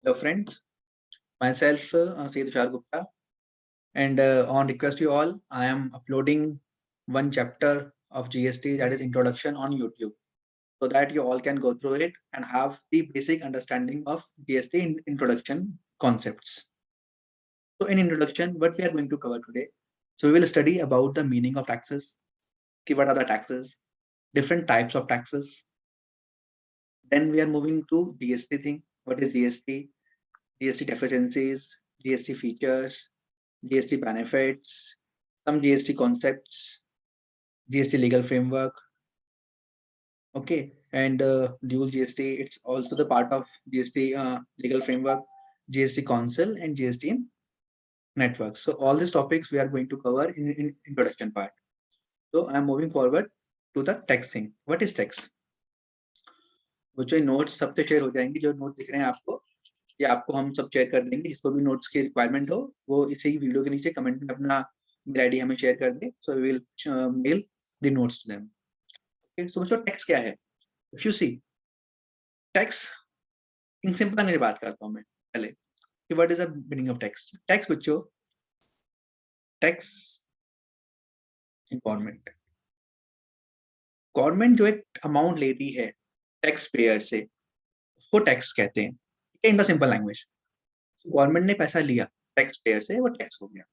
Hello friends, myself Syed Tushar Gupta, and on request you all, I am uploading one chapter of GST, that is introduction, on YouTube, so that you all can go through it and have the basic understanding of GST introduction concepts. So in introduction, what we are going to cover today, so we will study about the meaning of taxes, what are the taxes, different types of taxes. Then we are moving to GST thing. What is GST? GST deficiencies, GST features, GST benefits, some GST concepts, GST legal framework. Okay, and dual GST, it's also the part of GST legal framework, GST council, and GST network. So all these topics we are going to cover in introduction part. So I'm moving forward to the text thing. What is text? वो जो notes सब पे share हो जाएंगे, जो notes दिख रहे हैं आपको, ये आपको हम सब शेयर कर देंगे. जिसको भी नोट्स की रिक्वायरमेंट हो वो इसी वीडियो के नीचे कमेंट में अपना मेल आईडी हमें शेयर कर दे. So we will mail the notes to them. Okay, so बच्चों टेक्स्ट क्या है? If you see text in simple में बात करता हूं मैं पहले कि what is the meaning of text. Text बच्चों, टेक्स्ट गवर्नमेंट गवर्नमेंट जो एक अमाउंट लेती है टैक्स पेयर से, उसको टैक्स कहते हैं. In the simple language, government ने पैसा लिया टैक्स पेयर से, वो टैक्स हो गया.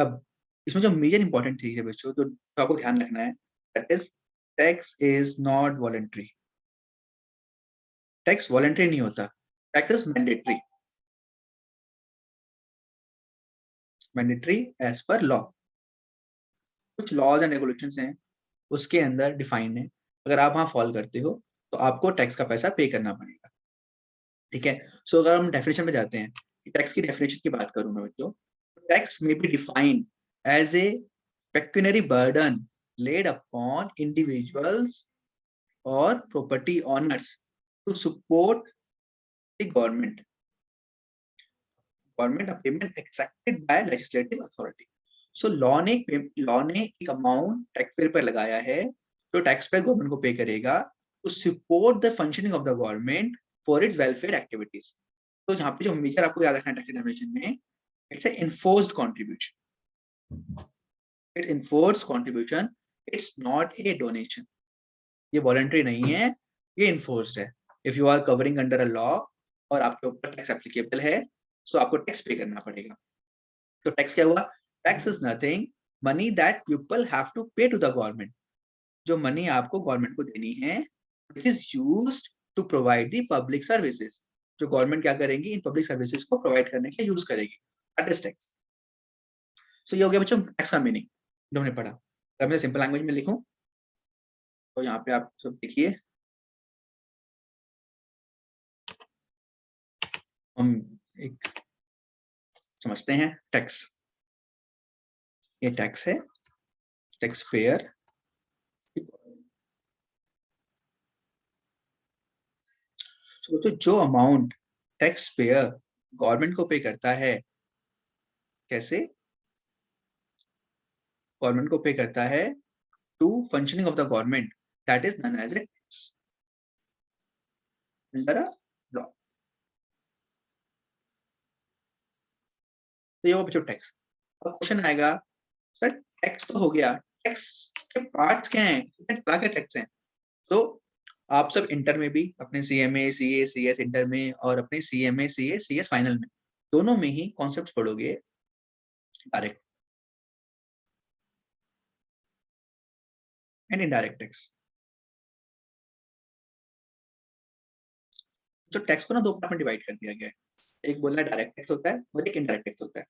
अब इसमें जो मेजर इंपॉर्टेंट चीज है बच्चों, तो आपको ध्यान रखना है, that is tax is not voluntary. Tax voluntary नहीं होता, tax is mandatory. Mandatory as per law. कुछ लॉज एंड रेगुलेशंस हैं उसके अंदर डिफाइंड है, अगर आप वहां फॉलो करते हो तो आपको टैक्स का पैसा पे करना पड़ेगा. ठीक है. सो अगर हम डेफिनेशन में जाते हैं, टैक्स की डेफिनेशन की बात करूं मैं बच्चों, टैक्स में be defined as a pecuniary burden laid upon individuals or property owners to support the government a payment exacted by legislative authority. So law ने एक अमाउंट टैक्स पेयर पर लगाया है, जो टैक्स पेयर गवर्नमेंट को pay करेगा to support the functioning of the government for its welfare activities. तो यहाँ पे जो मेजर आपको याद रखना है टैक्स डेफिनेशन में, it's a enforced contribution. It's enforced contribution, it's not a donation. ये वॉलंटरी नहीं है, ये इन्फोर्स्ड है. If you are covering under a law और आपके ऊपर टैक्स एप्लीकेबल है, सो आपको टैक्स पे करना पड़ेगा. तो टैक्स क्या हुआ? Tax is nothing money that people have to pay to the government. जो मनी आपको गवर्नमेंट को देनी है, it is used to provide the public services. जो गवर्नमेंट क्या करेंगी, इन पब्लिक सर्विसेज को प्रोवाइड करने के लिए यूज करेगी. That is tax. सो ये हो गया बच्चों टैक्स का मीनिंग जो हमने पढ़ा. अगर मैं सिंपल लैंग्वेज में लिखूं तो यहाँ पे आप सब देखिए, हम एक समझते हैं टैक्स. ये टैक्स है, टैक्स पेयर. तो जो अमाउंट टैक्स पेयर गवर्नमेंट को पे करता है, कैसे गवर्नमेंट को पे करता है to functioning of the government, that is known as a tax under a law. तो ये वो बच्चों टैक्स. अब क्वेश्चन आएगा, सर टैक्स तो हो गया, टैक्स के पार्ट्स क्या हैं, क्या क्या टैक्स हैं? तो आप सब इंटर में भी अपने सीएमए सीए सीएस इंटर में और अपने सीएमए सीए सीएस फाइनल में दोनों में ही कॉन्सेप्ट्स पढ़ोगे. Direct and indirect tax. जो टैक्स को ना दो पार्ट में डिवाइड कर दिया गया है. एक बोलना डायरेक्ट टैक्स होता है और एक इनडायरेक्ट टैक्स होता है.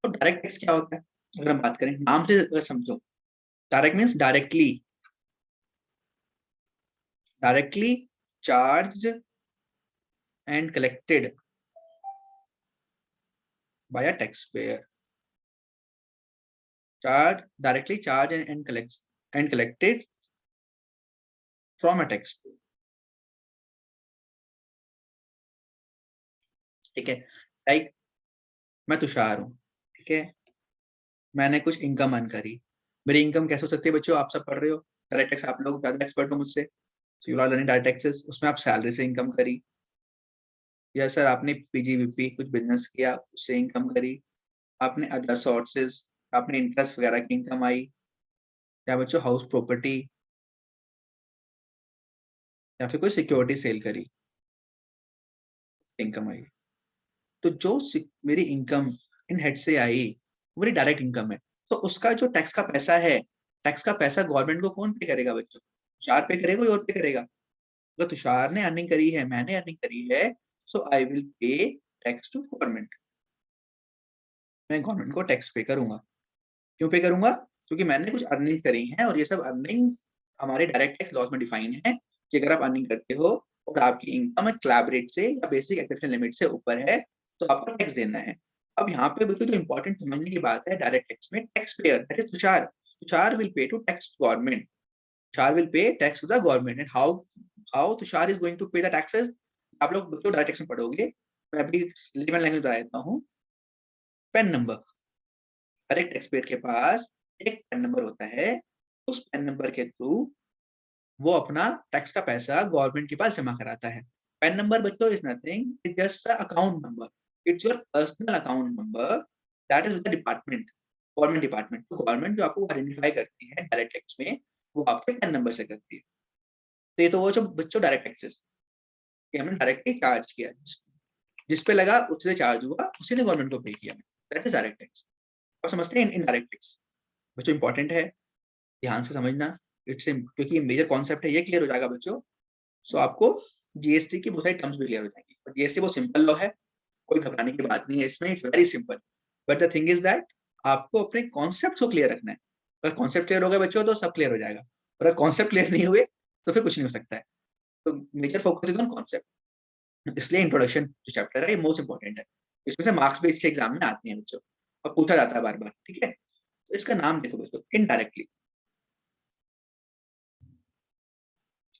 तो डायरेक्ट टैक्स क्या होता है, अगर हम बात करें नाम से अगर समझो, direct means directly charged and collected by a tax payer. Directly charged and collected from a taxpayer. ठीक है. लाइक मैं तुषार हूँ, ठीक है, मैंने कुछ इनकम अर्न करी. मेरी इनकम कैसे हो सकती है बच्चों, आप सब पढ़ रहे हो डायरेक्ट टैक्स, आप लोग ज्यादा एक्सपर्ट हो मुझसे. You are learning direct taxes, उसमें आप सैलरी से इनकम करी, या सर आपने पीजीवीपी कुछ बिजनेस किया, उससे इनकम करी, आपने अदर सोर्सेज, आपने इंटरेस्ट वगैरह की इनकम आई, या बच्चों हाउस प्रॉपर्टी, या फिर कोई सिक्योरिटी सेल करी, इनकम आई। तो जो मेरी इनकम इन हेड से आई वो मेरी डायरेक्ट इनकम है। तो उसका जो टैक्स का पैसा है, टैक्स का पैसा गवर्नमेंट को कौन पे करेगा बच्चों? तुषार पे करेगा, कोई और पे करेगा? अगर तुषार ने अर्निंग करी है, मैंने अर्निंग करी है, so I will pay tax to government. मैं गवर्नमेंट को टैक्स पे करूंगा। क्यों पे करूंगा? क्योंकि मैंने कुछ अर्निंग करी है, और ये सब अर्निंग्स हमारे डायरेक्ट टैक्स लॉज में डिफाइन है कि अगर आप अर्निंग करते हो और आपकी इनकम स्लैब रेट से या बेसिक एक्सेप्शन लिमिट से ऊपर है, तो आपको टैक्स देना है। अब यहाँ पे बिल्कुल जो इंपॉर्टेंट समझने की बात है, डायरेक्ट टैक्स में tax payer that is Tushar, Tushar will pay to tax government, Tushar will pay tax to the government. And how Tushar is going to pay the taxes? आप लोग बच्चों डायरेक्ट टैक्स में पढ़ोगे, मैं अभी लेमन लैंग्वेज बता देता हूँ। पेन नंबर, हर एक टैक्स पेयर के पास एक पेन नंबर होता है। उस पेन नंबर के थ्रू वो अपना टैक्स का पैसा गवर्नमेंट के पास जमा कराता है। पेन नंबर बच्चों is nothing, it just account number, it's your personal account number that is with the department, government department. तो गवर्नमेंट जो आपको आइडेंटिफाई करती है डायरेक्ट टैक्स में, वो आपके पेन नंबर से करती है। तो ये तो वो जो बच्चों डायरेक्ट टैक्सेस कि हमने डायरेक्टली चार्ज किया, जिस पे लगा उससे चार्ज हुआ, उसी ने गवर्नमेंट को पे किया, दैट इज डायरेक्ट टैक्स। आप समझते हैं इनडायरेक्ट टैक्स? बच्चों इंपॉर्टेंट है, ध्यान से समझना। इट्स क्योंकि ये मेजर कॉन्सेप्ट है, ये क्लियर हो जाएगा बच्चों। सो आपको जीएसटी की बहुत सारी टर्म्स भी क्लियर हो जाएंगी। और जीएसटी बहुत सिंपल लॉ है, कोई घबराने की बात नहीं है इसमें, it's very simple. But the thing is that आपको अपने कॉन्सेप्ट को क्लियर रखना है। अगर कॉन्सेप्ट क्लियर हो गया बच्चों तो सब क्लियर हो जाएगा, और अगर कॉन्सेप्ट क्लियर नहीं हुए तो फिर कुछ नहीं हो सकता है। तो major focus is on concept. इसलिए इंट्रोडक्शन जो चैप्टर है ये मोस्ट इंपॉर्टेंट है। इसमें से मार्क्स भी इसके एग्जाम में आते हैं बच्चों, और पूछा जाता है बार बार, ठीक है? तो इसका नाम देखो बच्चों, इनडायरेक्टली।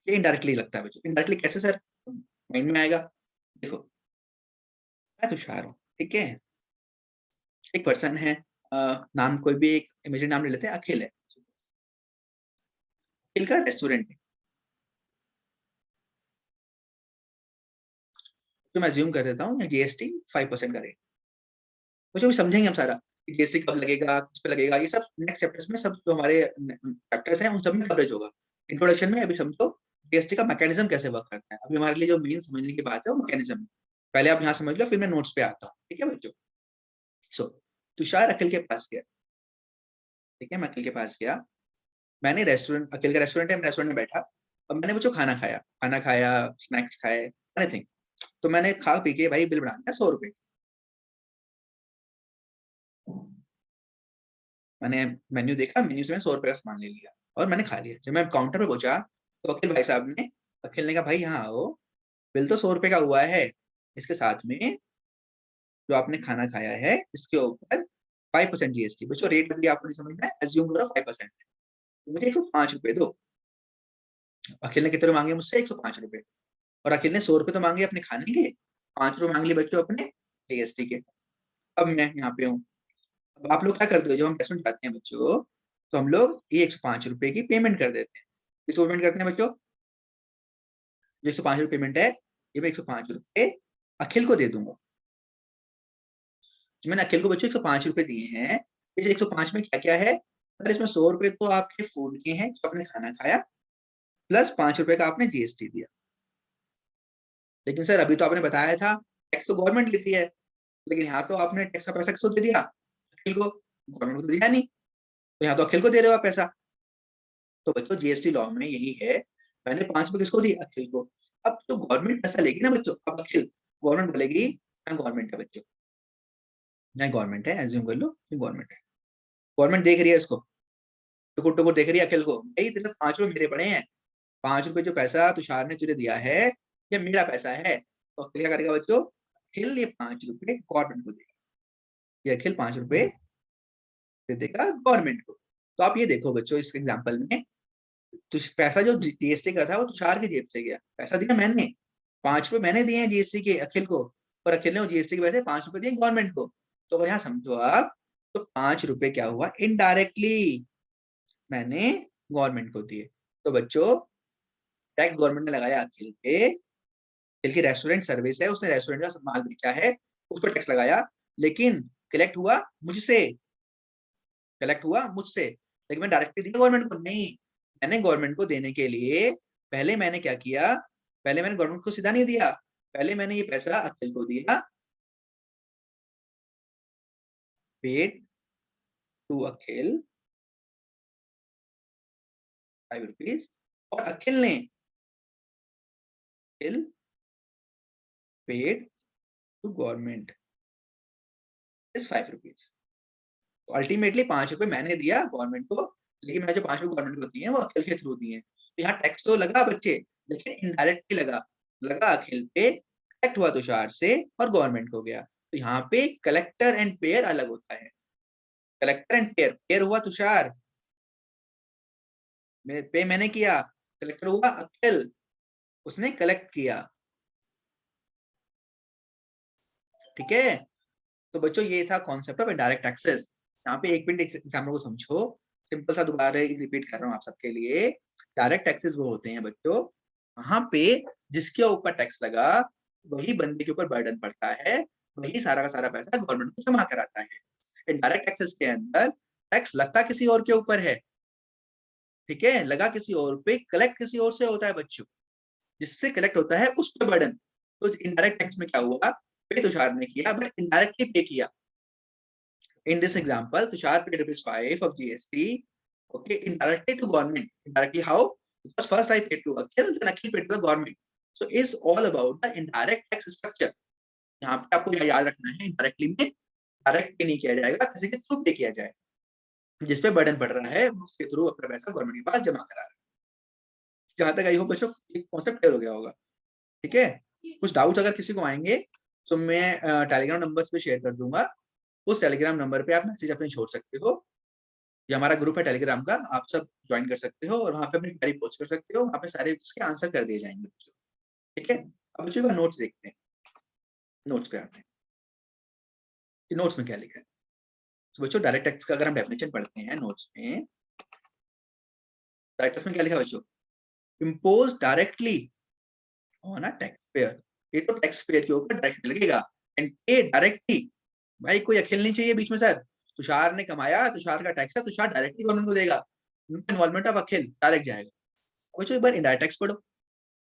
ये इनडायरेक्टली लगता है बच्चों। इनडायरेक्टली कैसे सर माइंड में आएगा? देखो, मैं तुषार हूँ, ठीक है? एक पर्सन है, नाम कोई भी एक इमेजिनरी नाम ले लेते हैं, अखिल है। अखिल का रेस्टोरेंट है, तो मैं ज्यूम कर देता हूँ जीएसटी 5% का रेट। तो जो भी समझेंगे हम सारा, जीएसटी कब लगेगा, किस पे लगेगा, ये सब नेक्स्ट चैप्टर्स में, सब जो हमारे चैप्टर्स हैं उन सब में कवरेज होगा। इंट्रोडक्शन में अभी समझो जीएसटी का मैकेनिज्म कैसे वर्क करता है। अभी हमारे लिए जो मेन समझने की बात है वो मैकेनिज्म है। पहले आप यहाँ समझ लो, फिर मैं नोट्स पे आता हूँ, ठीक है बच्चों? सो तुषार अखिल के पास गया, ठीक है? मैं अखिल के पास गया, मैंने रेस्टोरेंट, अखिल का रेस्टोरेंट है, मैं रेस्टोरेंट में बैठा, और मैंने बच्चों खाना खाया, खाना खाया, स्नैक्स खाए, एनीथिंग। तो मैंने खा पी के भाई बिल बना दिया 100 रुपए। मैंने मेन्यू देखा, मेन्यू से मैंने 100 रुपए का सामान ले लिया और मैंने खा लिया। जब मैं काउंटर पे पहुंचा तो अखिल भाई साहब ने, अखिल ने कहा भाई यहाँ आओ, बिल तो 100 रुपए का हुआ है, इसके साथ में जो आपने खाना खाया है इसके ऊपर 5% जीएसटी। बच्चों रेट अभी आपको नहीं समझना है, एज्यूम करो 5%। मुझे 105 रुपए दो। अखिल ने कितने मांगे मुझसे? 105 रुपए। और अखिल ने 100 रुपए तो मांगे अपने खाने के, 5 रुपए मांग लिए बच्चों अपने जीएसटी के। अब मैं यहाँ पे हूँ। अब आप लोग क्या करते हो, जब हम रेस्टोरेंट जाते हैं बच्चों, तो हम लोग ये 105 रुपए की पेमेंट कर देते हैं। किसको पेमेंट करते हैं बच्चों? जो 105 रुपए पेमेंट है, ये मैं 105 रुपए अखिल को दे दूंगा। जो मैंने अखिल को बच्चों 105 रुपए दिए हैं, इस 105 में क्या क्या है? अगर इसमें 100 रुपए तो आपके फूड के हैं, जो आपने खाना खाया, प्लस 5 रुपए का आपने जीएसटी दिया। लेकिन सर अभी तो आपने बताया था टैक्स तो गवर्नमेंट लेती है, लेकिन यहाँ तो आपने टैक्स का पैसा किसको दे दिया? अखिल को। गवर्नमेंट को तो दिया नहीं, तो यहाँ तो अखिल को दे रहे हो आप पैसा। तो बच्चों जीएसटी लॉ में यही है, मैंने 5 रुपए किसको दी? अखिल को। अब तो गवर्नमेंट पैसा लेगी ना बच्चों, अब अखिल, गवर्नमेंट बोलेगी मैं गवर्नमेंट है बच्चों, मैं गवर्नमेंट है, एज्यूम कर लो गवर्नमेंट है। गवर्नमेंट देख रही है इसको, टुकुर टुकुर देख रही है अखिल को, भाई तेरे 5 रुपए मेरे पड़े हैं, 5 रुपए जो पैसा तुषार ने तुझे दिया है ये मेरा पैसा है। तो अखिल क्या करेगा बच्चों? अखिल ये 5 रुपए गवर्नमेंट को देगा, ये अखिल 5 रुपए दे देगा गवर्नमेंट को। तो आप ये देखो बच्चों इस एग्जाम्पल में, तो पैसा जो जीएसटी का था वो तुषार की जेब से गया, पैसा दिया मैंने, 5 रुपए मैंने दिए हैं जीएसटी के अखिल को, और अखिल ने वो जीएसटी के पैसे 5 रुपए दिए गवर्नमेंट को। तो अगर यहाँ समझो आप, तो 5 रुपए क्या हुआ? इनडायरेक्टली मैंने गवर्नमेंट को दिए। तो बच्चों टैक्स गवर्नमेंट ने लगाया अखिल पे, अखिल की रेस्टोरेंट सर्विस है, उसने रेस्टोरेंट का माल बेचा है, उस पर टैक्स लगाया, लेकिन कलेक्ट हुआ मुझसे, कलेक्ट हुआ मुझसे, लेकिन मैं डायरेक्टली दिया गवर्नमेंट को नहीं। मैंने गवर्नमेंट को देने के लिए पहले मैंने क्या किया, पहले मैंने गवर्नमेंट को सीधा नहीं दिया, पहले मैंने ये पैसा अखिल को दिया, पेड टू अखिल 5 रुपीज, और अखिल ने paid to government is 5 rupees. तो अल्टीमेटली 5 रुपए मैंने दिया गवर्नमेंट को, लेकिन मैं जो 5 रुपए गवर्नमेंट को दिए वो अखिल के थ्रू दिए। तो यहाँ टैक्स तो लगा बच्चे, लेकिन इनडायरेक्टली लगा, लगा अखिल पे, कलेक्ट हुआ तुषार से और गवर्नमेंट को गया। तो यहाँ पे कलेक्टर एंड पेयर अलग होता है। कलेक्टर एंड पेयर, पेयर हुआ तुषार, पे मैंने किया, कलेक्टर हुआ अखिल, उसने कलेक्ट किया। ठीक है, तो बच्चों ये था कॉन्सेप्ट ऑफ इनडायरेक्ट टैक्सेस। यहाँ पे एक मिनट एग्जाम्पल को समझो, सिंपल सा दोबारा रिपीट कर रहा हूँ आप सबके लिए। डायरेक्ट टैक्सेस वो होते हैं बच्चों, वहां पे जिसके ऊपर टैक्स लगा वही बंदे के ऊपर बर्डन पड़ता है, वही सारा का सारा पैसा गवर्नमेंट को जमा कराता है। इनडायरेक्ट टैक्सेस के अंदर टैक्स लगता किसी और के ऊपर है, ठीक है, लगा किसी और पे, कलेक्ट किसी और से होता है बच्चों, जिससे कलेक्ट होता है उस पर बर्डन। तो इनडायरेक्ट टैक्स में क्या हुआ, पे तुषार ने किया बट इनडायरेक्टली पे किया। In this example, Tushar paid ₹5 of GST, okay, indirectly to government. Indirectly how? Because first I paid to Akhil, then Akhil paid to the government. So it's all about the indirect tax structure. यहाँ पे आपको याद रखना है, indirectly में direct पे नहीं किया जाएगा, किसी के थ्रू पे किया जाएगा, जिसपे बर्डन पड़ रहा है उसके थ्रू अपना पैसा गवर्नमेंट के पास जमा करा रहा है। जहां तक आई हो बच्चों, कॉन्सेप्ट क्लियर हो गया होगा। ठीक है, कुछ डाउट्स अगर किसी को आएंगे तो मैं टेलीग्राम नंबर पे शेयर कर दूंगा, उस टेलीग्राम नंबर पे आप मैसेज अपने छोड़ सकते हो, ये हमारा ग्रुप है टेलीग्राम का, आप सब ज्वाइन कर सकते हो और वहां पे अपनी क्वेरी पोस्ट कर सकते हो, वहां पे सारे इसके आंसर कर दिए जाएंगे बच्चों। ठीक है, अब बच्चों का नोट्स देखते हैं, नोट्स पे आते हैं कि नोट्स में क्या लिखा है। तो बच्चों डायरेक्ट टैक्स का अगर हम डेफिनेशन पढ़ते हैं नोट्स में, डायरेक्ट टैक्स में क्या लिखा है बच्चों, impose directly on a tax payer, ये तो टैक्स पेयर के ऊपर डायरेक्ट लगेगा, एंड पे डायरेक्टली, भाई कोई अखिल नहीं चाहिए बीच में सर, तुषार ने कमाया, तुषार का टैक्स है, तुषार डायरेक्टली गवर्नमेंट को देगा, इन्वॉल्वमेंट ऑफ अखिल डायरेक्ट जाएगा। बच्चों एक बार इनडायरेक्ट टैक्स पढ़ो,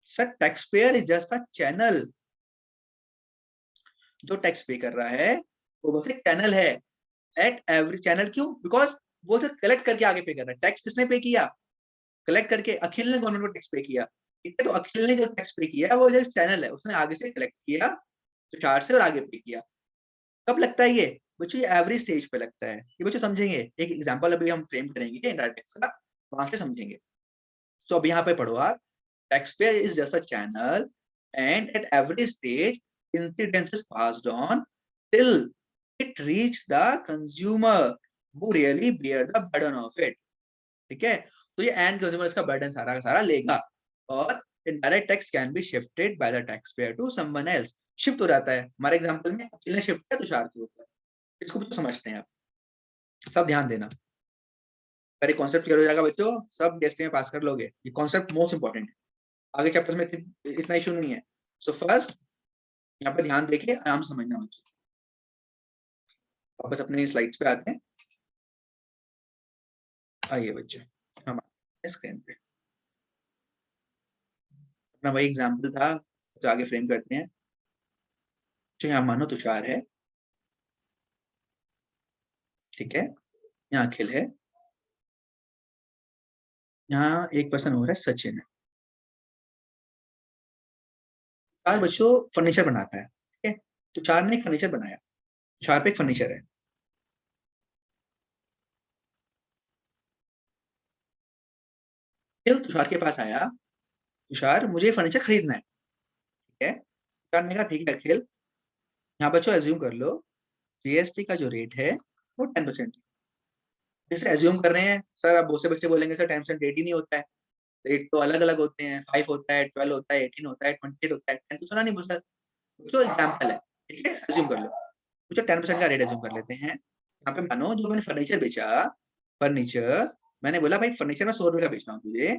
sir tax payer is just a channel, जो टैक्स पे कर रहा है वो बस एक चैनल है, एट एवरी चैनल, क्यों, बिकॉज वो सिर्फ कलेक्ट करके आगे पे कर रहा है। टैक्स किसने पे किया, कलेक्ट करके अखिल ने गवर्नमेंट को टैक्स पे किया, ठीक है, तो अखिल ने जो टैक्स पे किया वो जस्ट चैनल है, उसने आगे से कलेक्ट किया तुषार से और आगे पे किया। कब लगता है ये बच्चों, ये एवरी स्टेज पे लगता है, ये बच्चों समझेंगे, एक एग्जांपल अभी हम फ्रेम करेंगे इनडायरेक्ट टैक्स का, वहां से समझेंगे। तो अब यहाँ पे पढ़ो आप, taxpayer is just a channel and at every stage incidence is passed on till it reach the consumer who really bear the burden of it। ठीक है, तो ये एंड कंज्यूमर इसका बर्डन सारा का सारा लेगा, और indirect tax can be shifted by the tax payer to someone else, shift हो जाता है। हमारे एग्जांपल में अखिल ने शिफ्ट किया तुषार के ऊपर, इसको तो समझते हैं आप, सब ध्यान देना, अगर कॉन्सेप्ट क्लियर हो जाएगा बच्चों, सब टेस्ट में पास कर लोगे, ये कॉन्सेप्ट मोस्ट इंपॉर्टेंट है, आगे चैप्टर्स में इतना इशू नहीं है। सो फर्स्ट यहाँ पे ध्यान देखिए, आराम से समझना बच्चों। वापस अपने स्लाइड्स पे आते हैं, आइए बच्चों हम स्क्रीन पे, अपना वही एग्जांपल था तो आगे फ्रेम करते हैं। जो यहाँ मानो तुषार है, ठीक है, यहाँ अखिल है, यहाँ एक पर्सन हो रहा है सचिन है। तुषार बच्चों फर्नीचर बनाता है, ठीक है, तुषार ने एक फर्नीचर बनाया, तुषार पे एक फर्नीचर है, अखिल तुषार के पास आया, तुषार मुझे फर्नीचर खरीदना है, ठीक है, तुषार ने कहा ठीक है अखिल, यहाँ बच्चों एज्यूम कर लो जीएसटी का जो रेट है वो 10%, जैसे एज्यूम कर रहे हैं सर, अब बहुत से बच्चे बोलेंगे सर 10% रेट ही नहीं होता है, रेट तो अलग अलग होते हैं, 5 होता है, 12 होता है, 18 होता है, 28 होता है, 10 तो सुना नहीं सर, जो एग्जाम्पल है, ठीक है, एज्यूम कर लो, मुझे 10% का रेट एज्यूम कर लेते हैं। यहाँ पे मानो जो मैंने फर्नीचर बेचा, फर्नीचर मैंने बोला भाई फर्नीचर में 100 रुपए का बेच रहा हूँ तुझे,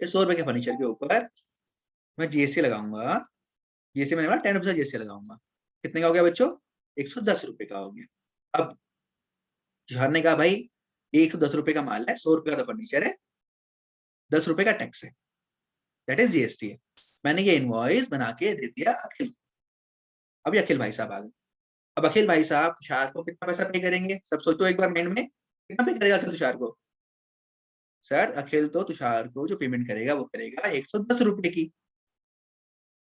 इस 100 रुपए के फर्नीचर के ऊपर मैं जीएसटी लगाऊंगा, जीएसटी मैंने बोला 10 रुपीज का जीएसटी लगाऊंगा। कितने का हो गया बच्चों? 110 रुपए का हो गया। अब तुषार ने कहा भाई 110 रुपए का माल है, 100 रुपए का तो फर्नीचर है, 10 रुपए का टैक्स है, दैट इज जीएसटी है। मैंने ये इनवॉइस बना के दे दिया अखिल। अभी अखिल भाई साहब आ गए। अब अखिल भाई साहब तुषार को कितना पैसा पे करेंगे? सब सोचो एक बार माइंड में, कितना पे करेगा अखिल तुषार को? सर अखिल तो तुषार को जो पेमेंट करेगा वो करेगा 110 रुपए की,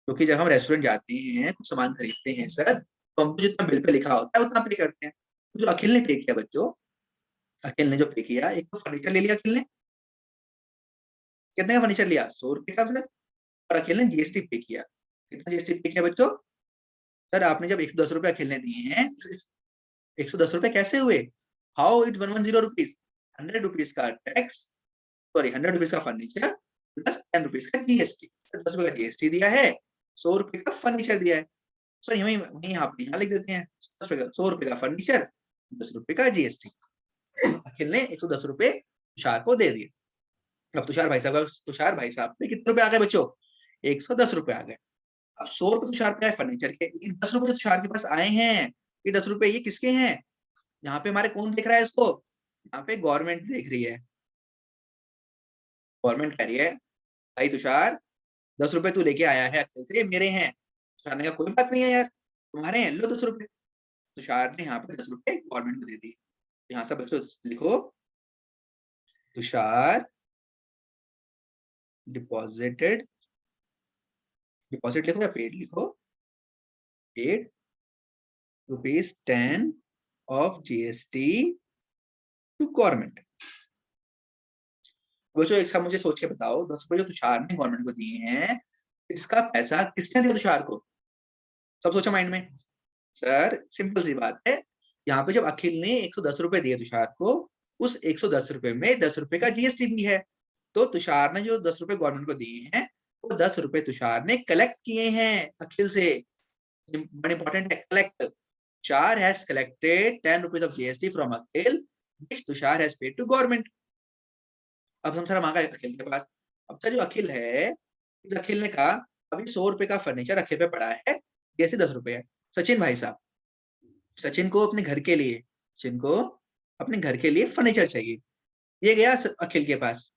क्योंकि जब हम रेस्टोरेंट जाते हैं कुछ सामान खरीदते हैं सर, तो हमको जितना बिल पे लिखा होता है उतना पे करते हैं। तो जो अखिल ने पे किया बच्चों, अखिल ने जो पे किया, एक तो फर्नीचर ले लिया अखिल ने। कितने का फर्नीचर लिया? 100 रुपए का सर। और अखिल ने जीएसटी पे किया। कितना जीएसटी पे किया बच्चों? सर आपने जब 110 रुपए अखिल ने दिए हैं, 110 रुपए कैसे हुए? How it 110 rupees? 100 रुपीज का टैक्स, सॉरी 100 रुपीज का फर्नीचर प्लस 10 रुपीज का जीएसटी। 10 रुपए का जीएसटी दिया है, 100 रुपए का फर्नीचर दिया है। सर वही वही आप यहाँ लिख देते हैं, 100 रुपए का फर्नीचर, 10 रुपए का जीएसटी। अखिल ने 110 रुपए तुषार को दे दिए। अब तुषार भाई साहब पे कितने रुपए आ गए बच्चों? 110 रुपए आ गए। अब 100 रुपए तुषार पे आए फर्नीचर के, लेकिन 10 रुपए तुषार के पास आए हैं। ये 10 रुपए ये किसके हैं? यहाँ पे हमारे कौन देख रहा है इसको? यहाँ पे गवर्नमेंट देख रही है। गवर्नमेंट कह रही है भाई तुषार 10 रुपए तू लेके आया है अखिल से, मेरे हैं। तुषार ने कहा कोई बात नहीं है यार, तुम्हारे हैं, लो 10 रुपए। तुषार ने यहाँ पे 10 रुपए गवर्नमेंट को दे दिए। यहाँ से बच्चों लिखो, तुषार डिपॉजिटेड, डिपॉजिट लिखो या पेड लिखो, paid ₹10 of GST to government. बच्चों एक साथ मुझे सोच के बताओ, 10 रुपए जो तुषार ने गवर्नमेंट को दिए हैं, इसका पैसा किसने दिया तुषार को? सब सोचो माइंड में। सर सिंपल सी बात है, यहाँ पे जब अखिल ने 110 रुपए दिए तुषार को, उस 110 रुपए में 10 रुपए का जीएसटी भी है। तो तुषार ने जो 10 रुपए गवर्नमेंट को दिए हैं, वो 10 रुपए तुषार ने कलेक्ट किए हैं अखिल से। बड़ा इंपॉर्टेंट है, collect. Tushar has collected 10 rupees of GST from Akhil, which Tushar has paid to government. अब हम सर हम आ गए अखिल के पास। अब सर जो अखिल है, इस अखिल ने कहा अभी 100 रुपए का फर्नीचर अखिल पे पड़ा है, जैसे 10 रुपए है। सचिन भाई साहब, सचिन को अपने घर के लिए, सचिन को अपने घर के लिए फर्नीचर चाहिए। ये गया अखिल के पास,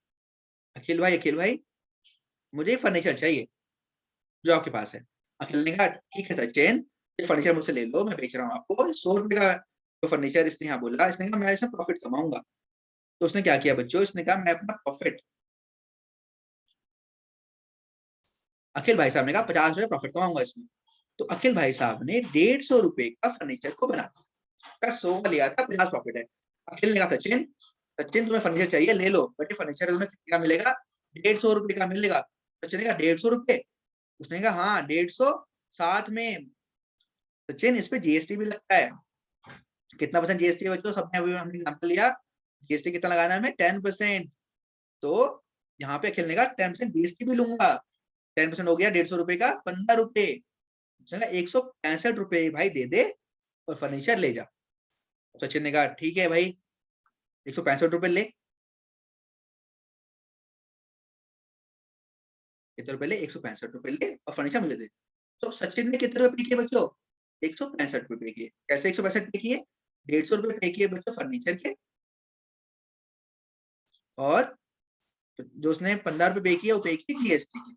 अखिल भाई मुझे फर्नीचर चाहिए जो आपके पास है। अखिल ने कहा ठीक है सचिन, ये फर्नीचर मुझसे ले लो, मैं बेच रहा हूँ आपको 100 रुपए का। जो फर्नीचर इसने यहाँ बोला, इसने कहा मैं इसमें प्रॉफिट कमाऊंगा। तो उसने क्या किया बच्चों, इसने कहा मैं अपना प्रॉफिट, अखिल भाई साहब ने कहा 50 रुपए प्रॉफिट कमाऊंगा इसमें। तो अखिल भाई साहब ने 150 रुपए का फर्नीचर को बना का 100 का लिया था, 50 प्रॉफिट है। अखिल ने कहा सचिन, सचिन तुम्हें फर्नीचर चाहिए ले लो, बट ये फर्नीचर तुम्हें कितने का मिलेगा? 150 रुपए का मिलेगा। सचिन ने कहा 150 रुपए? उसने कहा हाँ 150, साथ में सचिन इस पे जीएसटी भी लगता है। कितना परसेंट जीएसटी है बच्चों? सबने अभी हमने एग्जांपल लिया, जीएसटी कितना लगाना है हमें? 10%। तो यहाँ पे अखिल ने कहा 10% जीएसटी भी लूंगा। 10% हो गया 150 रुपए का 15 रुपए। 165 रुपए भाई दे दे और फर्नीचर ले जा। सचिन ने कहा ठीक है भाई 165 रुपए ले। कितने रुपए ले? 165 रुपए ले और फर्नीचर मुझे दे। तो सचिन ने कितने रुपए पे किए बच्चों? 165 रुपए पे किए। कैसे 165 पे किए? 150 रुपए पे किए बच्चों फर्नीचर के, और जो उसने 15 रुपए पे किए वो पे किए जीएसटी की।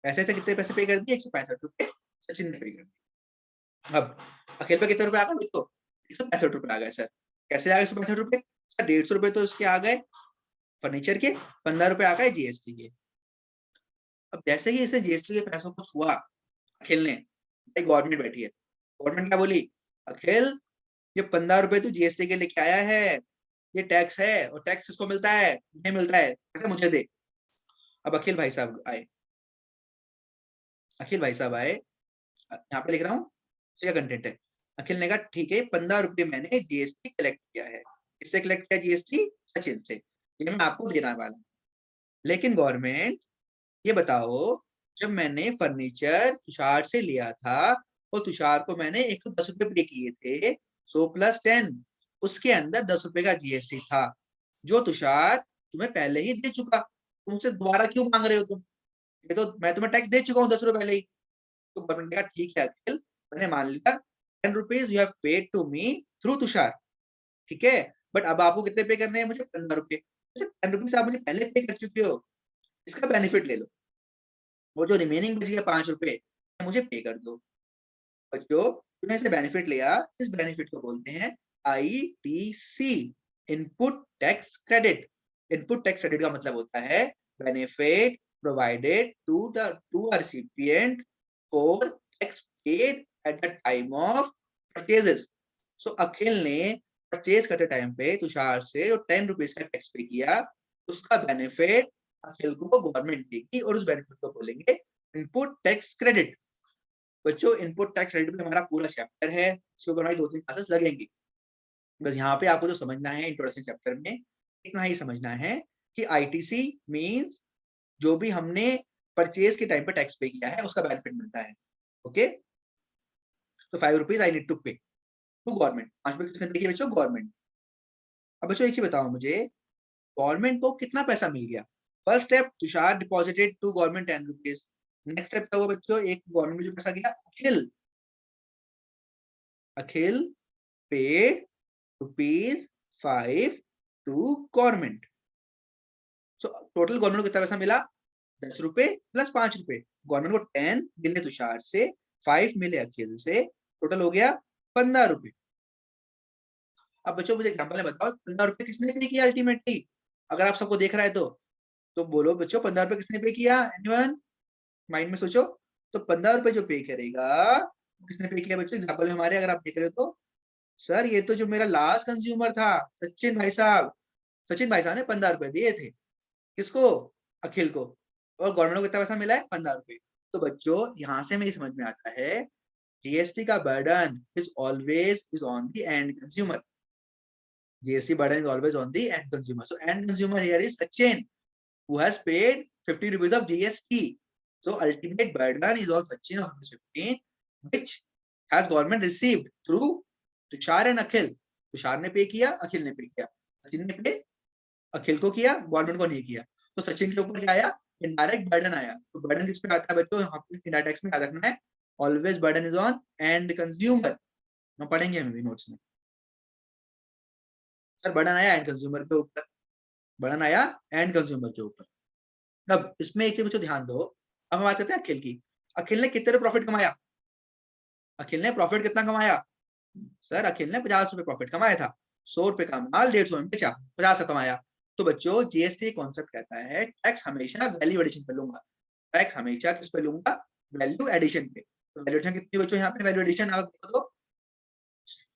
ऐसे ऐसे कितने पैसे पे कर दिए? 165 रुपए सचिन ने पे कर दिए। अब अखिल पे कितने रुपए आ गए बच्चों? 165 रुपए आ गए सर। कैसे आ गए 165 रुपए? सर 150 रुपए तो उसके आ गए फर्नीचर के, 15 रुपए आ गए जीएसटी के। अब जैसे ही इसे जीएसटी के पैसों को छुआ अखिल ने, गवर्नमेंट बैठी है, गवर्नमेंट क्या बोली? अखिल ये 15 रुपए तू जीएसटी के लेके आया है, ये टैक्स है, और टैक्स किसको मिलता है? मुझे मिलता है, पैसे मुझे दे। अब अखिल भाई साहब आए, अखिल भाई साहब आए, यहाँ पे लिख रहा हूँ क्या कंटेंट है। अखिल ने कहा ठीक है 15 रुपए मैंने जीएसटी कलेक्ट किया है। किससे कलेक्ट किया जीएसटी? सचिन से। ये मैं आपको देना वाला हूँ। लेकिन गवर्नमेंट ये बताओ, जब मैंने फर्नीचर तुषार से लिया था, और तुषार को मैंने 110 रुपए पे किए थे, 100 + 10, उसके अंदर 10 रुपए का जीएसटी था, जो तुषार तुम्हें पहले ही दे चुका। तुमसे दोबारा क्यों मांग रहे हो तुम? ये तो मैं तुम्हें टैक्स दे चुका हूँ 10 रुपए पहले ही। तो गवर्नमेंट ने कहा ठीक है अखिल, मैंने मान लिया 10 rupees you have paid to me through Tushar, ठीक है, बट अब आपको कितने पे करने हैं मुझे 15 रुपए। 10 रुपीज आप मुझे पहले पे कर चुके हो, इसका बेनिफिट ले लो, वो जो रिमेनिंग बच गया 5 रुपए मुझे पे कर दो। बच्चों तुमने से बेनिफिट लिया, इस बेनिफिट को बोलते हैं ITC, input tax credit. Input tax credit का मतलब होता है benefit provided to a recipient for tax paid at the time of purchases. So Akhil ने परचेज करते टाइम पे तुषार से जो 10 रुपीज का टैक्स पे किया, उसका बेनिफिट अखिल को गवर्नमेंट देगी और उस बेनिफिट को बोलेंगे इनपुट टैक्स क्रेडिट। बच्चों इनपुट टैक्स क्रेडिट पे हमारा पूरा चैप्टर है, इसके ऊपर हमारी 2-3 क्लासेस लगेंगी। बस यहाँ पे आपको जो समझना है इंट्रोडक्शन चैप्टर में इतना ही समझना है कि आईटीसी मींस जो भी हमने परचेज के टाइम पे टैक्स पे किया है उसका बेनिफिट मिलता है। ओके, तो 5 rupees I need to pay to government. 5 रुपए किसने पे किया बच्चों? गवर्नमेंट। अब बच्चों एक चीज बताओ मुझे, गवर्नमेंट को कितना पैसा मिल गया? First step, Tushar deposited to government 10 rupees. Next step क्या हुआ बच्चों? एक गवर्नमेंट में जो पैसा गया, Akhil Akhil paid ₹5 to government. So total government को कितना पैसा मिला? 10 रुपए प्लस 5 रुपए। गवर्नमेंट को 10 मिले तुषार से, 5 मिले अखिल से, टोटल हो गया 15 रुपए। अब बच्चों मुझे एग्जांपल में बताओ 15 रुपए किसने पे किया अल्टीमेटली? अगर आप सबको देख रहा है तो बोलो बच्चों 15 रुपए किसने पे किया? एनीवन माइंड में सोचो। तो 15 रुपए जो पे करेगा किसने पे किया बच्चों? एग्जांपल में हमारे अगर आप देख रहे हो तो सर ये तो जो मेरा लास्ट कंज्यूमर था सचिन भाई साहब, सचिन भाई साहब ने 15 रुपए दिए थे किसको? अखिल को। और गवर्नमेंट को कितना पैसा मिला है? 15 रुपए। तो बच्चों यहाँ से हमें समझ में आता है जीएसटी का burden is on the end consumer. GST burden is always on the end consumer. So and consumer here is Sachin who has paid 50 rupees of GST. So ultimate burden is on Sachin of 15, which has government received through Tushar and Akhil. Tushar ने pay किया, अखिल ने pay किया। सचिन ने पे अखिल को किया, government को नहीं किया। तो सचिन के ऊपर क्या आया? इनडायरेक्ट बर्डन आया। तो बर्डन किस पे आता है बच्चों? यहाँ पे इनडायरेक्ट टैक्स में याद रखना है, always burden is on and consumer. हम पढ़ेंगे हम भी नोट्स में। सर बर्डन आया एंड कंज्यूमर के ऊपर, बर्डन आया एंड कंज्यूमर के ऊपर। अब इसमें एक बच्चों ध्यान दो, अब हम बात करते हैं अखिल की। अखिल ने कितने प्रॉफिट कमाया? अखिल ने प्रॉफिट कितना कमाया? सर अखिल ने 50 रुपए प्रॉफिट कमाया था। 100 रुपए का माल 150 में बेचा, 50 का कमाया। तो बच्चों जीएसटी कॉन्सेप्ट कहता है टैक्स हमेशा वैल्यू एडिशन पे लूंगा। टैक्स हमेशा किस पे लूंगा? वैल्यू एडिशन पे। तो वैल्यू एडिशन कितनी बच्चों? यहाँ पे वैल्यू एडिशन आप देखो तो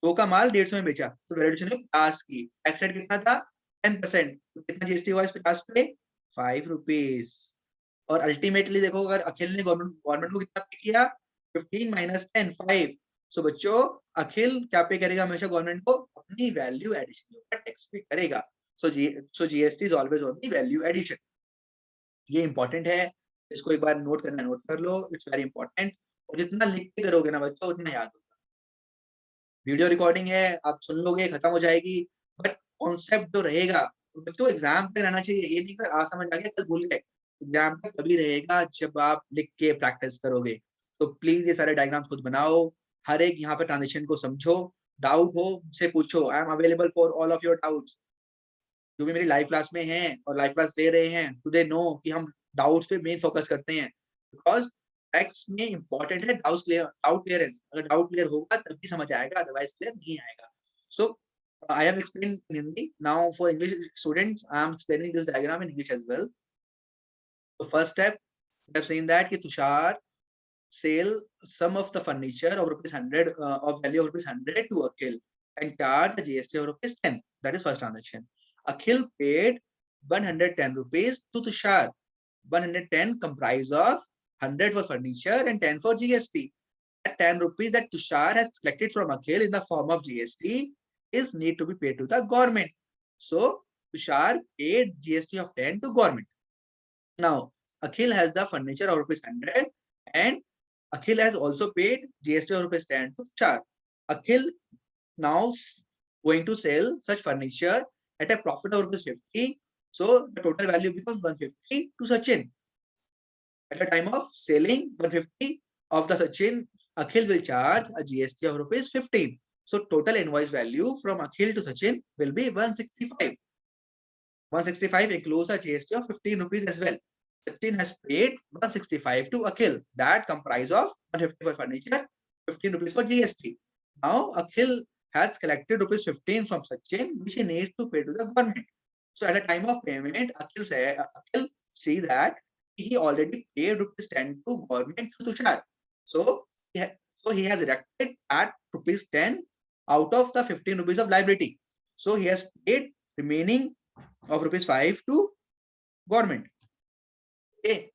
100 का माल 150 में बेचा तो वैल्यू एडिशन 50 की। टैक्स रेट कितना था? 10%। तो कितना जीएसटी हुआ इस 50 पे? 5 रुपीज। और अल्टीमेटली देखो अगर अखिल ने गवर्नमेंट को कितना पे किया? 15 माइनस 10 5। सो बच्चों अखिल क्या पे करेगा हमेशा गवर्नमेंट को? अपनी वैल्यू एडिशन के ऊपर टैक्स पे करेगा। So GST is always on the value addition. ये इंपॉर्टेंट है, इसको एक बार नोट करना नोट कर लो, इट्स वेरी इंपॉर्टेंट। और जितना लिख के करोगे ना बच्चों उतना याद होगा। वीडियो रिकॉर्डिंग है, आप सुन लोगे खत्म हो जाएगी, बट कॉन्सेप्ट जो रहेगा तो बच्चों एग्जाम तक रहना चाहिए। ये नहीं सर आज समझ आ गया कल भूल गए, एग्जाम तक तभी रहेगा जब आप लिख के प्रैक्टिस करोगे। तो प्लीज ये सारे डायग्राम खुद बनाओ, हर एक यहाँ पे ट्रांजेक्शन को समझो, डाउट हो मुझसे पूछो, I am available for all of your doubts. जो भी मेरी लाइव क्लास में हैं और लाइव क्लास ले रहे हैं टू दे नो कि हम डाउट्स पे मेन फोकस करते हैं, बिकॉज टैक्स में इंपॉर्टेंट है डाउट क्लियरेंस। अगर डाउट क्लियर होगा तभी समझ आएगा, अदरवाइज क्लियर नहीं आएगा। सो I have explained in Hindi. Now for English students, I am explaining this diagram in English as well. So first step, we have seen that कि Tushar sell some of the furniture of ₹100 of value of ₹100 to Akhil and charge the GST of ₹10. That is first transaction. Akhil paid 110 rupees to Tushar. 110 comprised of 100 for furniture and 10 for GST. That 10 rupees that Tushar has collected from Akhil in the form of GST is need to be paid to the government. So Tushar paid GST of 10 to government. Now Akhil has the furniture of ₹100 and Akhil has also paid GST of ₹10 to Tushar. Akhil now going to sell such furniture at a profit of ₹50. So the total value becomes 150 to Sachin. At the time of selling 150 of the Sachin, Akhil will charge a GST of rupees 15. So total invoice value from Akhil to Sachin will be 165. 165 includes a GST of 15 rupees as well. Sachin has paid 165 to Akhil. That comprise of 150 for furniture, 15 rupees for GST. Now Akhil has collected rupees 15 from Sachin, which he needs to pay to the government. So at the time of payment, Akhil see that he already paid rupees 10 to government to Tushar. So he has deducted at rupees 10 out of the 15 rupees of liability. So he has paid remaining of rupees 5 to government. Okay.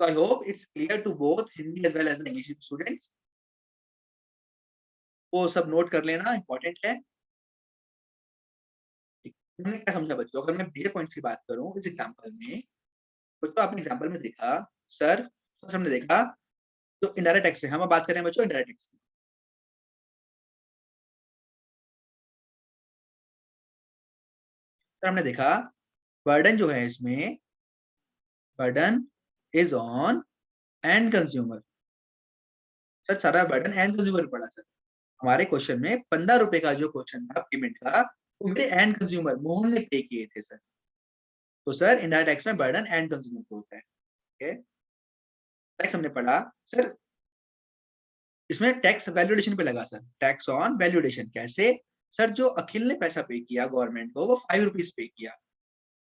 So I hope it's clear to both Hindi as well as the English students. वो सब note कर लेना, important है. तुमने क्या समझा बच्चों? अगर मैं बेयर पॉइंट्स की बात करूं इस एग्जांपल में, बच्चों आपने एग्जांपल में देखा सर, फर्स्ट हमने देखा जो इनडायरेक्ट टैक्स है, हम बात कर रहे हैं बच्चों इनडायरेक्ट टैक्स की. सर हमने देखा बर्डन जो है इसमें, burden is on and consumer. Sir सारा बर्डन एंड कंज्यूमर पड़ा सर. हमारे क्वेश्चन में 15 रुपए का जो क्वेश्चन था पेमेंट का, वो मेरे एंड कंज्यूमर मोहन ने पे किए थे सर. तो सर इनडायरेक्ट टैक्स में बर्डन एंड कंज्यूमर को होता है. ओके. टैक्स हमने पढ़ा सर, इसमें टैक्स वैल्यूडेशन पे लगा सर. टैक्स ऑन वैल्यूडेशन कैसे? सर जो अखिल ने पैसा पे किया गवर्नमेंट को, वो 5 रुपीज पे किया,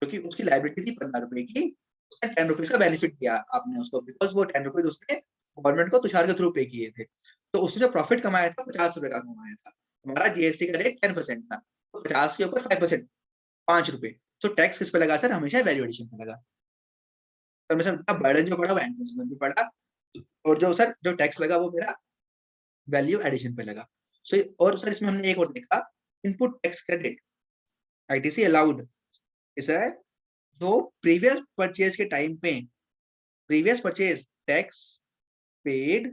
क्योंकि उसकी लाइबिलिटी थी 15 रुपए की. उसने 10 रुपीज का बेनिफिट दिया आपने उसको, बिकॉज वो 10 रुपीज उसने गवर्नमेंट को तुषार के थ्रू पे किए थे. तो उसने जो प्रॉफिट कमाया था 50 रुपए का कमाया था. हमारा जीएसटी का रेट 10% था, तो 50 के ऊपर 5%, 5 रुपए. तो टैक्स किस पे लगा सर? हमेशा वैल्यूएडिशन पे लगा. तो हमेशा बर्डन जो पड़ा वो एंड कंज्यूमर पे पड़ा, और जो सर जो टैक्स लगा वो मेरा वैल्यू एडिशन पे लगा. सो और सर इसमें हमने एक और देखा, input tax credit ITC allowed. इस है जो प्रीवियस परचेज के टाइम पे, प्रीवियस परचेज टैक्स पेड,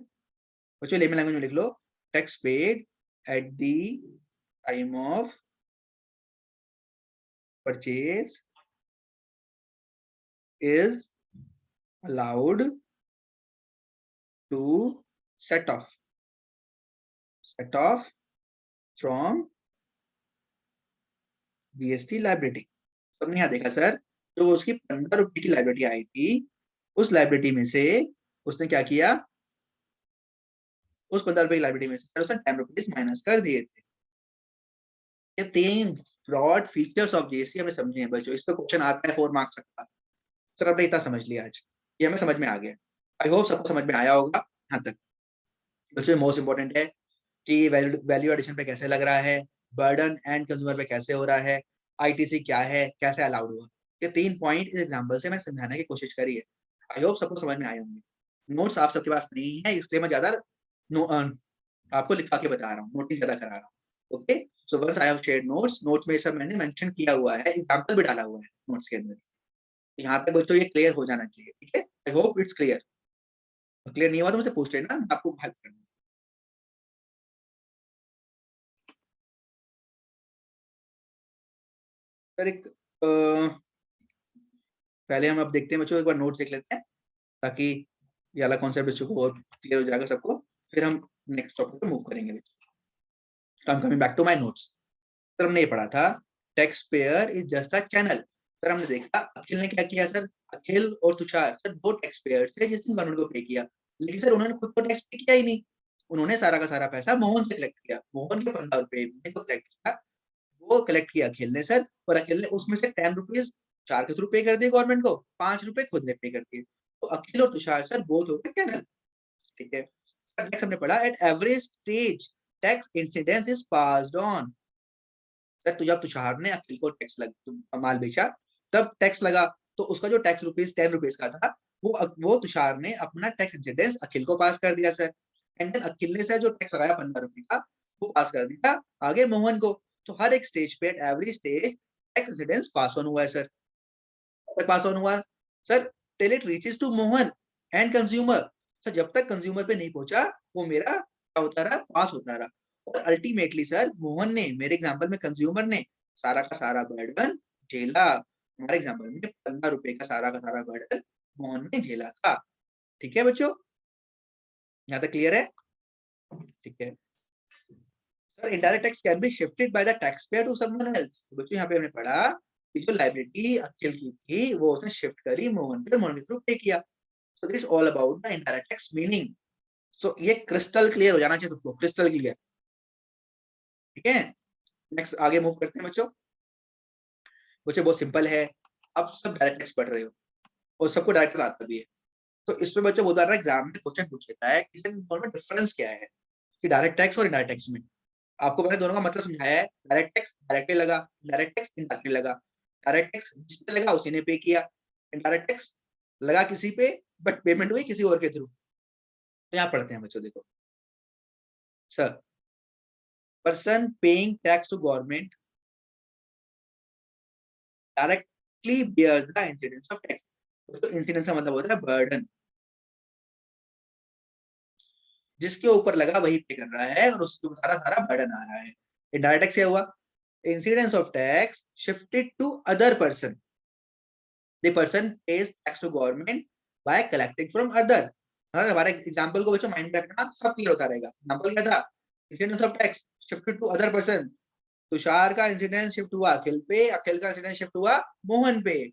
बच्चों लेमन लैंग्वेज में लिख लो, tax paid at the time of purchase is allowed to set off from GST liability. सबने यहाँ देखा सर, तो उसकी 15 रुपए की लाइबिलिटी आई थी, उस लाइबिलिटी में से उसने क्या किया, उस 15 रुपए की लाइबिलिटी में से उसने 10 रुपीज माइनस कर दिए थे. ये 3 ब्रॉड फीचर्स ऑफ जीएसटी हमने समझे हैं बच्चों. इस पे क्वेश्चन आता है 4 मार्क्स तक का. सर आपने इतना समझ लिया आज, ये हमें समझ में आ गया. आई होप सबको समझ में आया होगा यहाँ तक. बच्चों मोस्ट इंपॉर्टेंट है कि वैल्यू एडिशन पे कैसे लग रहा है, बर्डन एंड कंज्यूमर पे कैसे हो रहा है, आईटीसी क्या है, कैसे अलाउड हुआ. ये 3 पॉइंट इस एग्जांपल से मैंने समझाने की कोशिश करी है. आई होप सबको समझ में आए होंगे. नोट्स आप सबके पास नहीं है, इसलिए मैं ज्यादा आपको लिखा के बता रहा हूँ, नोटिंग ज्यादा करा रहा हूँ. Okay. So once I have shared notes में सब मैंने मेंशन किया हुआ है, एग्जांपल भी डाला हुआ है नोट्स के अंदर. यहाँ तक बच्चों ये क्लियर हो जाना चाहिए. ठीक है, I hope it's clear. Clear नहीं हुआ तो मुझे पूछ लेना, मैं आपको हेल्प करूंगा. सर एक पहले हम अब देखते हैं बच्चों, एक बार नोट्स देख लेते हैं ताकि ये वाला कॉन्सेप्ट बच्चों को और क्लियर हो जाएगा सबको. फिर हम नेक्स्ट टॉपिक पे मूव करेंगे बच्चों. I am coming back to my notes. Sir हमने ये पढ़ा था tax payer is just a channel. Sir हमने देखा अखिल ने क्या किया सर, अखिल और तुषार सर 2 टैक्स पेयर थे जिसने गवर्नमेंट को पे किया, लेकिन सर उन्होंने खुद तो टैक्स पे किया ही नहीं. उन्होंने सारा का सारा पैसा मोहन से कलेक्ट किया, मोहन के 15 रुपए को कलेक्ट किया, वो कलेक्ट किया अखिल ने सर, और अखिल ने उसमें से 10 रुपीज 4 के थ्रू पे कर दिए गवर्नमेंट को, 5 रुपए खुद ने पे कर दिए. तो अखिल और तुषार सर बोथ हो गए कैनल. ठीक है. नेक्स्ट हमने पढ़ा eight every stage tax incidence is passed on. Sir तो जब तुषार ने अखिल को टैक्स माल बेचा तब टैक्स लगा, तो उसका जो टैक्स रुपीज 10 रुपीज का था वो तुषार ने अपना टैक्स इंसिडेंस अखिल को पास कर दिया सर. एंड देन अखिल ने सर जो टैक्स लगाया 15 रुपए का वो पास कर दिया आगे मोहन को. तो हर एक स्टेज पे at every stage tax incidence pass on हुआ है सर. पास ऑन हुआ sir till it reaches to Mohan and consumer. Sir जब तक कंज्यूमर पे नहीं पहुंचा वो मेरा क्या होता रहा, पास होता रहा. और अल्टीमेटली सर मोहन ने, मेरे एग्जांपल में कंज्यूमर ने सारा का सारा बर्डन झेला. हमारे एग्जांपल में 15 रुपए का सारा बर्डन मोहन ने झेला था. ठीक है बच्चों, यहाँ तक क्लियर है? ठीक है sir, indirect tax can be shifted by the tax payer to someone else. बच्चों यहाँ पे हमने पढ़ा कि जो लाइबिलिटी अखिल की थी वो उसने शिफ्ट करी मोहन पे, मोहन के थ्रू पे किया। So this all about the indirect tax meaning. So ये क्रिस्टल क्लियर हो जाना चाहिए सबको, क्रिस्टल क्लियर। ठीक है, नेक्स्ट आगे मूव करते हैं बच्चों। बच्चों बहुत सिंपल है, आप सब डायरेक्ट टैक्स पढ़ रहे हो और सबको डायरेक्ट टैक्स आता भी है। तो इसमें बच्चों बहुत बार एग्जाम में क्वेश्चन पूछ लेता है कि इसमें दोनों में डिफरेंस क्या है, कि डायरेक्ट टैक्स और इनडायरेक्ट टैक्स में। आपको मैंने दोनों का मतलब समझाया है। डायरेक्ट टैक्स डायरेक्टली लगा, डायरेक्ट टैक्स इनडायरेक्टली लगा। डायरेक्ट टैक्स जिस पे लगा उसी ने पे किया। इनडायरेक्ट टैक्स लगा किसी पे बट पेमेंट हुई किसी और के थ्रू। तो यहाँ पढ़ते हैं बच्चों, देखो sir, person paying tax to government directly bears the incidence of tax। तो इंसिडेंस का मतलब होता है बर्डन, जिसके ऊपर लगा वही पे कर रहा है और उसके ऊपर सारा सारा बर्डन आ रहा है। इनडायरेक्ट टैक्स क्या हुआ? Incidence of tax shifted to other person, the person pays tax to government by collecting from other. हमारे एग्जांपल को बच्चों माइंड में रखना, सब क्लियर होता रहेगा। एग्जांपल क्या था? Incidence of tax shifted to other person. Tushar का इंसिडेंस शिफ्ट हुआ अखिल पे, अखिल का इंसिडेंस शिफ्ट हुआ मोहन पे।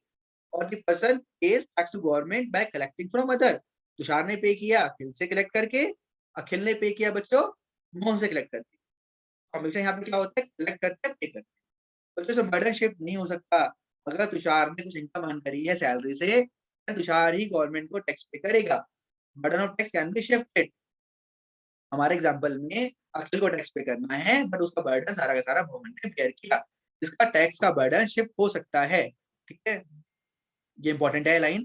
और the person pays tax to government by collecting from other. Tushar ने पे किया अखिल से कलेक्ट करके, अखिल ने पे किया बच्चों मोहन से कलेक्ट करके। हमेशा यहाँ पे क्या होता है? कलेक्ट करते हैं, पे करते हैं। बच्चों से बर्डन शिफ्ट नहीं हो सकता। अगर तुषार ने कुछ इनकम अर्न करी है सैलरी से, तुषार ही गवर्नमेंट को टैक्स पे करेगा। Burden of tax can be shifted. हमारे एग्जांपल में अखिल को टैक्स पे करना है बट उसका बर्डन सारा का सारा मोहन ने बेयर किया, जिसका टैक्स का बर्डन शिफ्ट हो सकता है। ठीक है, ये इंपॉर्टेंट है लाइन।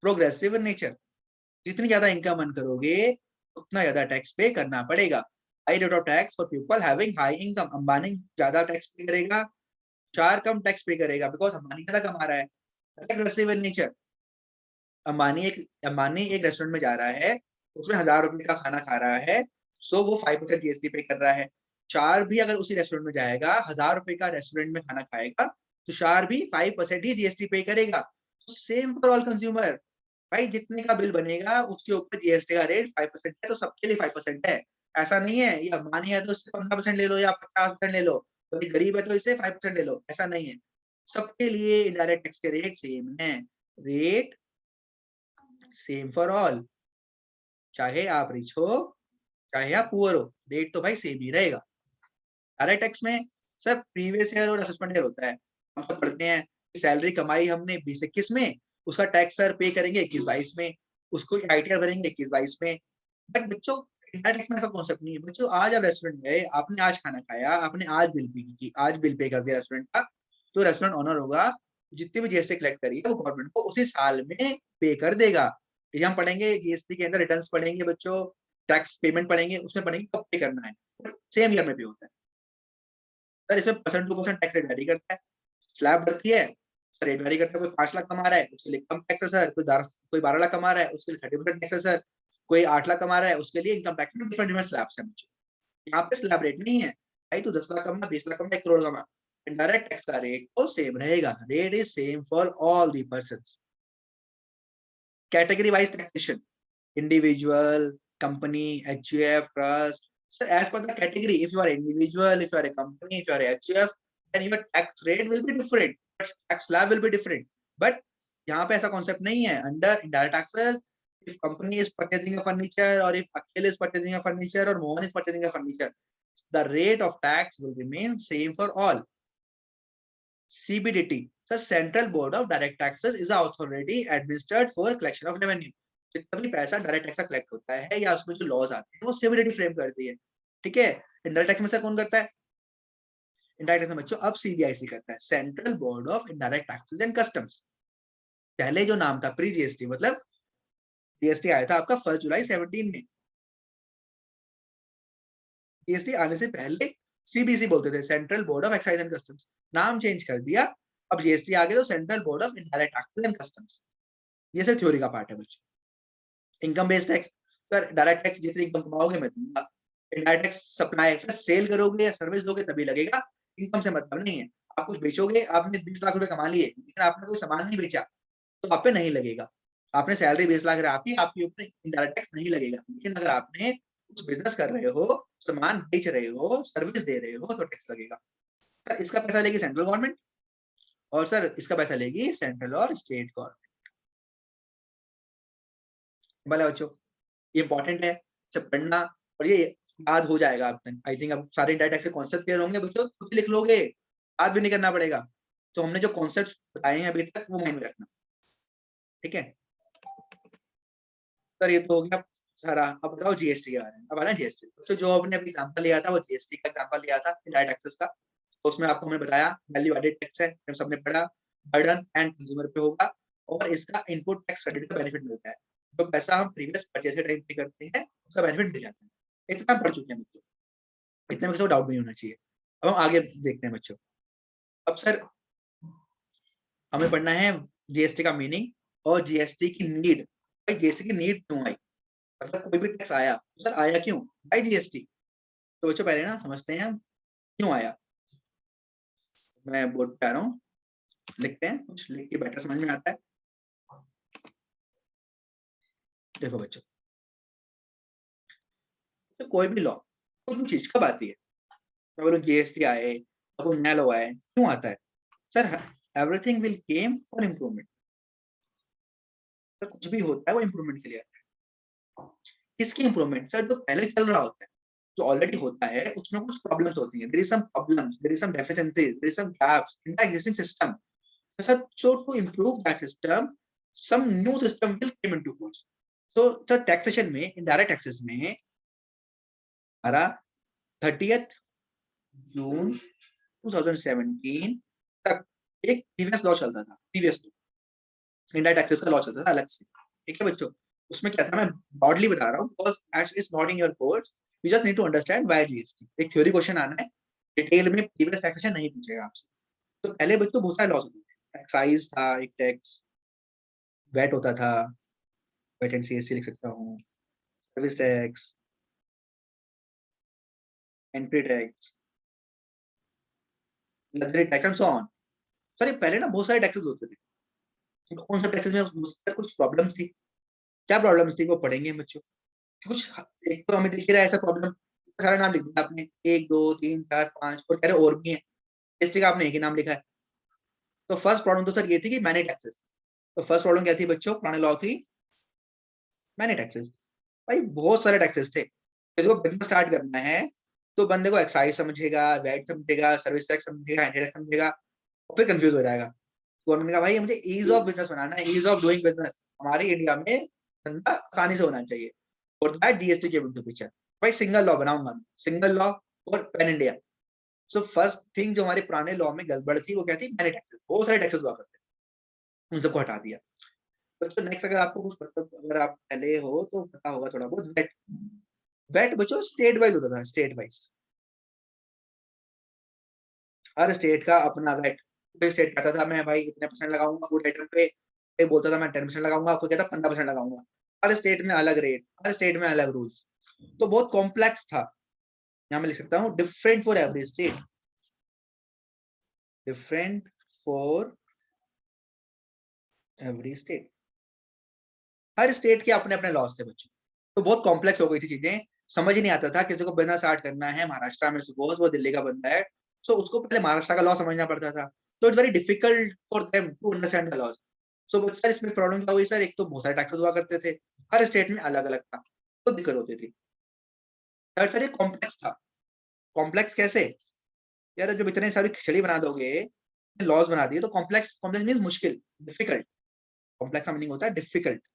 प्रोग्रेसिव इन नेचर, जितनी ज्यादा इनकम अर्न करोगे उतना ज्यादा टैक्स पे करना पड़ेगा। High rate of tax for people having high income. Ambani ज्यादा टैक्स पे करेगा, चार कम टैक्स पे करेगा बिकॉज अंबानी ज्यादा कमा रहा है। Progressive in nature. अंबानी एक रेस्टोरेंट में जा रहा है, उसमें 1000 रुपए का खाना खा रहा है, सो वो 5% जीएसटी पे कर रहा है। चार भी अगर उसी रेस्टोरेंट में जाएगा, 1000 रुपए का रेस्टोरेंट में खाना खाएगा, तो चार भी 5% ही जीएसटी पे करेगा। Same for all consumer. भाई जितने का बिल बनेगा उसके ऊपर जीएसटी का रेट 5% है, तो सबके लिए 5% है। ऐसा नहीं है ये अंबानी है तो उससे 15% ले लो या 50% ले लो, कोई गरीब है तो इससे 5% ले लो, ऐसा नहीं है। सबके लिए इनडायरेक्ट टैक्स के रेट सेम है। रेट सेम फॉर ऑल, चाहे आप रिच हो चाहे आप पुअर हो, रेट तो भाई सेम ही रहेगा। डायरेक्ट टैक्स में सर प्रीवियस ईयर और असेसमेंट ईयर होता है। हम सब पढ़ते हैं सैलरी कमाई हमने 20-21 में, उसका टैक्स सर पे करेंगे 21-22 में, उसको आईटीआर भरेंगे 21-22 में। बट बच्चों इनडायरेक्ट टैक्स में ऐसा कॉन्सेप्ट नहीं है बच्चों। आज आप रेस्टोरेंट गए, आपने आज खाना खाया, आपने आज बिल पे की, आज बिल पे कर दिया रेस्टोरेंट का, तो रेस्टोरेंट ओनर होगा, जितनी भी जीएसटी कलेक्ट करी है वो गवर्नमेंट को उसी साल में पे कर देगा। ये हम पढ़ेंगे जीएसटी के अंदर, रिटर्न्स पढ़ेंगे बच्चों, टैक्स पेमेंट पढ़ेंगे, उसमें पढ़ेंगे कब पे करना है। सेम ईयर में पे होता है सर। इसमें percent two percent tax rate very करता है। स्लैब बढ़ती है सर, रेट वेरी करता है। कोई 5 लाख कमा रहा है उसके लिए कम टैक्स है सर, कोई 12 लाख कमा रहा है उसके लिए 30% टैक्स है सर, कोई 8 लाख कमा रहा है उसके लिए इनकम टैक्स में डिफरेंट डिफरेंट स्लैब्स है बच्चों। यहाँ पे स्लैब रेट नहीं है भाई, तू 10 लाख कमा, 20 लाख कमा, 1 करोड़ कमा, इनडायरेक्ट टैक्स का रेट तो सेम रहेगा। Rate is same for all the persons. Category wise taxation, individual, company, HUF, trust. So as per the category, if you are individual, if you are a company, if you are a HUF, then your tax rate will be different, but tax slab will be different. But यहाँ पे ऐसा concept नहीं है। Under indirect taxes, if company is purchasing a furniture, or if Akhil is purchasing a furniture, or Mohan is purchasing a furniture, the rate of tax will remain same for all. CBDT, so Central Board of Direct Taxes, is the authority administered for collection of revenue. जितना भी पैसा direct tax का collect होता है या उसमें जो laws आते हैं वो सीबीडीटी फ्रेम करती है। ठीक है, इनडायरेक्ट टैक्स में से कौन करता है? इनडायरेक्ट टैक्स में बच्चों अब सीबीआईसी करता है, central board of indirect taxes and customs. पहले जो नाम था प्री जीएसटी, मतलब जीएसटी आया था आपका 1 जुलाई 17 में। जीएसटी आने से पहले सीबीसी बोलते थे, central board of excise and customs. नाम चेंज कर दिया, अब जीएसटी आ गया तो central board of indirect taxes and customs. ये सिर्फ थ्योरी का पार्ट है बच्चों। Income based tax, sir direct tax जितनी इनकम कमाओगे मैं दूंगा। इनडायरेक्ट टैक्स सप्लाई, सेल करोगे या सर्विस दोगे तभी लगेगा, इनकम से मतलब नहीं है। आप कुछ बेचोगे, आपने 20 लाख रुपए कमा लिए लेकिन आपने कोई सामान नहीं बेचा तो आप पे नहीं लगेगा। आपने सैलरी 20 लाख आपके ऊपर इनडायरेक्ट टैक्स नहीं लगेगा, लेकिन अगर आपने कुछ बिजनेस कर रहे हो, सामान बेच रहे हो, सर्विस दे रहे हो, तो टैक्स लगेगा। सर इसका पैसा लेगी सेंट्रल गवर्नमेंट, और सर इसका पैसा लेगी सेंट्रल और स्टेट गवर्नमेंट। भले बच्चों ये इंपॉर्टेंट है, सब पढ़ना, और ये याद हो जाएगा आप तक। आई थिंक अब सारे डाटा के कॉन्सेप्ट क्लियर होंगे बच्चों, खुद ही लिख लोगे, याद भी नहीं करना पड़ेगा। तो हमने जो कॉन्सेप्ट बताए हैं अभी तक वो माइंड में रखना, ठीक है। सर ये तो हो गया सारा। अब बताओ जीएसटी के बारे में। अब आना जीएसटी, तो जो आपने अभी एग्जांपल लिया था वो जीएसटी का एग्जांपल लिया था, इनडायरेक्ट टैक्सेस का। तो उसमें आपको हमने बताया वैल्यू एडेड टैक्स है, हम सबने पढ़ा, बर्डन एंड कंज्यूमर पे होगा, और इसका इनपुट टैक्स क्रेडिट का बेनिफिट मिलता है। तो पैसा हम प्रीवियस परचेज के टाइम पे करते हैं, उसका बेनिफिट मिल जाता है। इतना पढ़ चुके हैं बच्चों, इतने में किसी को डाउट नहीं होना चाहिए। अब हम आगे देखते हैं बच्चों। अब सर हमें पढ़ना है जीएसटी का मीनिंग और जीएसटी की नीड। भाई जीएसटी की नीड क्यों आई, मतलब कोई भी टैक्स आया तो सर आया क्यों, भाई जीएसटी। तो बच्चों पहले ना समझते हैं क्यों आया। मैं बोर्ड पे आ रहा हूँ, लिखते हैं, कुछ लिख के बेटर समझ में आता है। देखो बच्चों, तो कोई भी लॉ, कोई भी चीज कब आती है, मैं बोलूँ जीएसटी आए, अब नया लॉ आए, क्यों आता है sir. Everything will came for improvement. कुछ भी होता है वो इम्प्रूवमेंट के लिए आता है। किसकी इम्प्रूवमेंट सर, जो पहले चल रहा होता है, जो ऑलरेडी होता है उसमें कुछ प्रॉब्लम्स होती हैं, there is some problems, there is some deficiencies, there is some gaps in the existing system. Sir so to improve that system, some new system will come into force. तो sir taxation में, indirect taxes में हमारा 30th जून 2017 तक एक previous law चलता था, previous indirect taxes का law चलता था अलग से, ठीक है बच्चों। उसमें क्या था, मैं ब्रॉडली बता रहा हूँ, because as it's not in your course, you just need to understand why GST. एक थ्योरी क्वेश्चन आना है, डिटेल में प्रीवियस टैक्सेशन नहीं पूछेगा आपसे। तो पहले बच्चों बहुत सारे लॉस होते थे, एक्साइज था एक टैक्स, वैट होता था, वैट एंड सीएससी लिख सकता हूँ, service tax, entry tax, luxury tax and so on. Sir ये पहले ना बहुत सारे टैक्सेस होते थे, कौन सा टैक्सेस में मुझसे कुछ प्रॉब्लम्स थी। क्या प्रॉब्लम्स थी वो पढ़ेंगे बच्चों। कुछ, एक तो हमें दिख रहा है ऐसा प्रॉब्लम, सारा नाम लिख दिया आपने, 1 2 3 4 5, और कह रहे और भी है, इसलिए का आपने एक ही नाम लिखा है। तो फर्स्ट प्रॉब्लम तो सर ये थी कि मैनी टैक्सेस। तो फर्स्ट प्रॉब्लम क्या थी बच्चों, पुराने लॉ की, मैनी टैक्सेस। भाई बहुत सारे टैक्सेस थे, किसी को बिजनेस स्टार्ट करना है तो बंदे को एक्साइज समझेगा, वैट समझेगा, सर्विस टैक्स समझेगा, एंटी टैक्स समझेगा, और फिर कंफ्यूज हो जाएगा। गवर्नमेंट ने कहा भाई मुझे ईज ऑफ बिजनेस बनाना है, ईज ऑफ डूइंग बिजनेस हमारे इंडिया में धंधा आसानी से होना चाहिए, और दैट जीएसटी के बिल्कुल पीछे। भाई सिंगल लॉ बनाऊंगा, सिंगल लॉ और pan India. So first thing जो हमारे पुराने लॉ में गड़बड़ थी वो क्या थी, मैनी टैक्सेस, बहुत सारे टैक्सेस हुआ करते हैं, उन सबको हटा दिया। बच्चों नेक्स्ट, अगर आपको कुछ पता, अगर आप पहले हो तो पता होगा थोड़ा बहुत, वेट। वेट बच्चों स्टेट वाइज होता था, स्टेट वाइज, हर स्टेट का अपना वेट। कोई स्टेट कहता था मैं भाई इतने परसेंट लगाऊंगा फूड आइटम पे, कोई बोलता था मैं 10% लगाऊंगा, कोई कहता 15% लगाऊंगा। हर स्टेट में अलग रेट, हर स्टेट में अलग रूल्स, तो बहुत कॉम्प्लेक्स था। यहाँ मैं लिख सकता हूँ different for every state, different for every state. Her state के अपने अपने लॉस थे बच्चों, तो बहुत कॉम्प्लेक्स हो गई थी चीजें, समझ ही नहीं आता था। किसी को बिजनेस स्टार्ट करना है महाराष्ट्र में, सपोज वो दिल्ली का बंदा है, सो उसको पहले महाराष्ट्र का लॉ समझना पड़ता था, तो it's very difficult for them to understand the laws. So sir इसमें प्रॉब्लम क्या हुई सर, एक तो बहुत सारे टैक्सेस हुआ करते थे, हर स्टेट में अलग अलग था, तो दिक्कत होती थी। थर्ड सर ये कॉम्प्लेक्स था। कॉम्प्लेक्स कैसे, यार जब इतने सारी खिचड़ी बना दोगे, लॉज बना दिए, तो कॉम्प्लेक्स, कॉम्प्लेक्स मीन मुश्किल, डिफिकल्ट। कॉम्प्लेक्स का मीनिंग होता है difficult.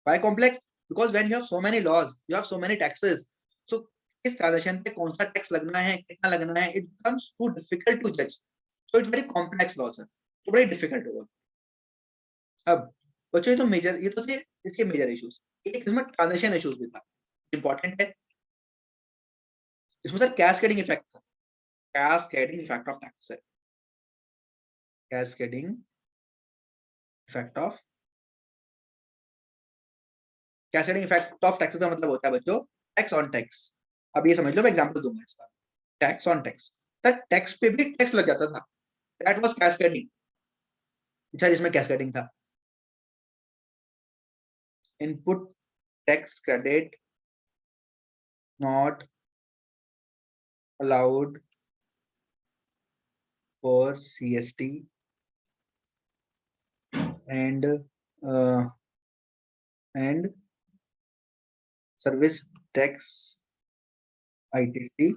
Why complex? Because when you have so many laws, you have so many taxes. So इस ट्रांजेक्शन पे कौन सा टैक्स लगना है, कितना लगना है, it becomes too difficult to judge. So it's very complex law sir. तो बड़ी डिफिकल्ट होगा। अब बच्चों ये तो मेजर, ये तो थे इसके मेजर इश्यूज। एक इसमें ट्रांजेक्शन इश्यूज भी था, इंपॉर्टेंट है। इसमें सर कैस्केडिंग इफेक्ट था, कैस्केडिंग इफेक्ट ऑफ टैक्स है, cascading effect of, cascading effect of taxes का मतलब होता है बच्चों टैक्स ऑन टैक्स। अब ये समझ लो, मैं एग्जांपल दूंगा इसका, tax on tax. Sir tax पे भी टैक्स लग जाता था, दैट वाज कैस्केडिंग। अच्छा इसमें कैस्केडिंग था। Input tax credit not allowed for CST and service tax ITC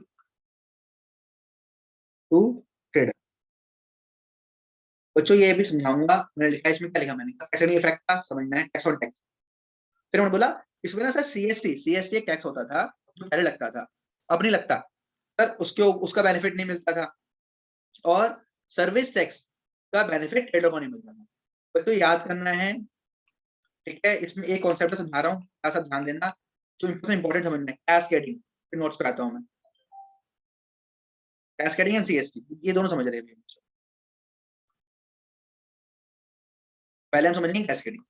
to trader। बच्चों ये भी समझाऊंगा, मैंने लिखा इसमें, क्या लिखा मैंने, कैसे नहीं इफेक्ट था समझना है, टैक्स ऑन टैक्स। फिर मैंने बोला इसमें ना सर सीएसटी एक टैक्स होता था जो पहले लगता था, अब नहीं लगता सर, उसका बेनिफिट नहीं मिलता था, और सर्विस टैक्स का बेनिफिट ट्रेडर को नहीं मिलता था। तो याद करना है, ठीक है। इसमें एक कॉन्सेप्ट समझा रहा हूँ, ऐसा ध्यान देना, जो इंपॉर्टेंट समझना है, कैस्केडिंग। फिर नोट्स पे आता हूँ मैं, कैस्केडिंग एंड सीएसटी, ये दोनों समझ रहे हैं। पहले हम समझेंगे कैस्केडिंग।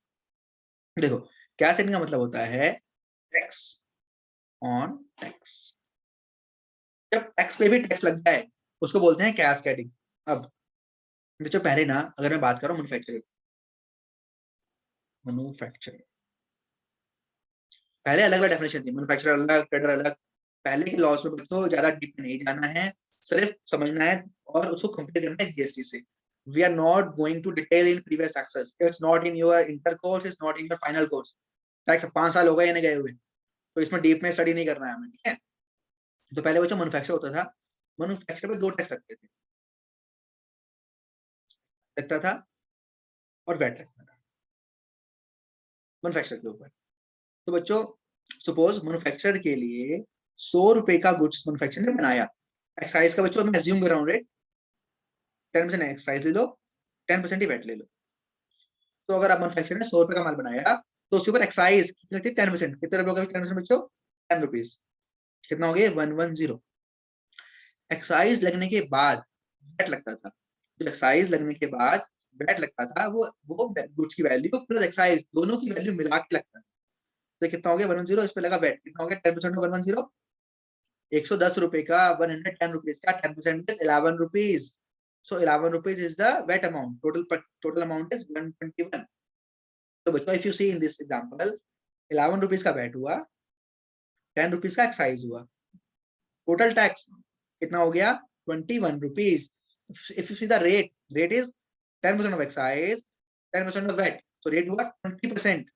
देखो, कैस्केडिंग का मतलब होता है टैक्स ऑन टैक्स। जब टैक्स पे भी टैक्स लग जाए उसको बोलते हैं कैस्केडिंग। अब जो पहले ना, अगर मैं बात करूं मैन्युफैक्चरिंग, पहले अलग अलग डेफिनेशन थी, मैन्युफैक्चरर अलग, ट्रेडर अलग। पहले के लॉज में तो ज्यादा डीप में नहीं जाना है, सिर्फ समझना है और उसको कंपेयर करना है जीएसटी से। We are not going to detail in previous taxes, it's not in your inter course, it's not in your final course. Tax 5 साल हो गए इन्हें गए हुए, तो इसमें डीप में स्टडी नहीं करना है हमें, ठीक है। तो पहले बच्चों मैन्युफैक्चर होता था, मैन्युफैक्चर पे 2 टैक्स लगते थे, लगता था और वैट लगता था मैन्युफैक्चर के ऊपर। तो बच्चों सपोज मैन्युफैक्चरर के लिए 100 रुपए का गुड्स मैन्युफैक्चरर ने बनाया, एक्साइज का बच्चों मैं अज्यूम कर रहा हूँ रेट 10% एक्साइज ले लो, 10% ही वैट ले लो। तो अगर आप मैन्युफैक्चरर ने 100 रुपए का माल बनाया तो उसके ऊपर एक्साइज कितनी लगती है, 10%। कितने रुपए का 10% बच्चों, 10 रुपीज। कितना हो गया, 110। एक्साइज लगने के बाद वैट लगता था, जो एक्साइज लगने के बाद वैट लगता था, वो गुड्स की वैल्यू प्लस एक्साइज दोनों की वैल्यू मिला के लगता था। तो कितना हो गया, 110, इस पे लगा वैट, कितना हो गया, 10% ऑफ 110, 110 रुपए का 110 रुपीज का 10% is 11 rupees. So 11 rupees is the VAT amount. Total amount is 121. तो बच्चों if you see in this example, 11 rupees का VAT हुआ, 10 rupees का एक्साइज हुआ, टोटल टैक्स कितना हो गया, 21 rupees. If you see the rate is 10% of excise, 10% of VAT. So rate हुआ 20%.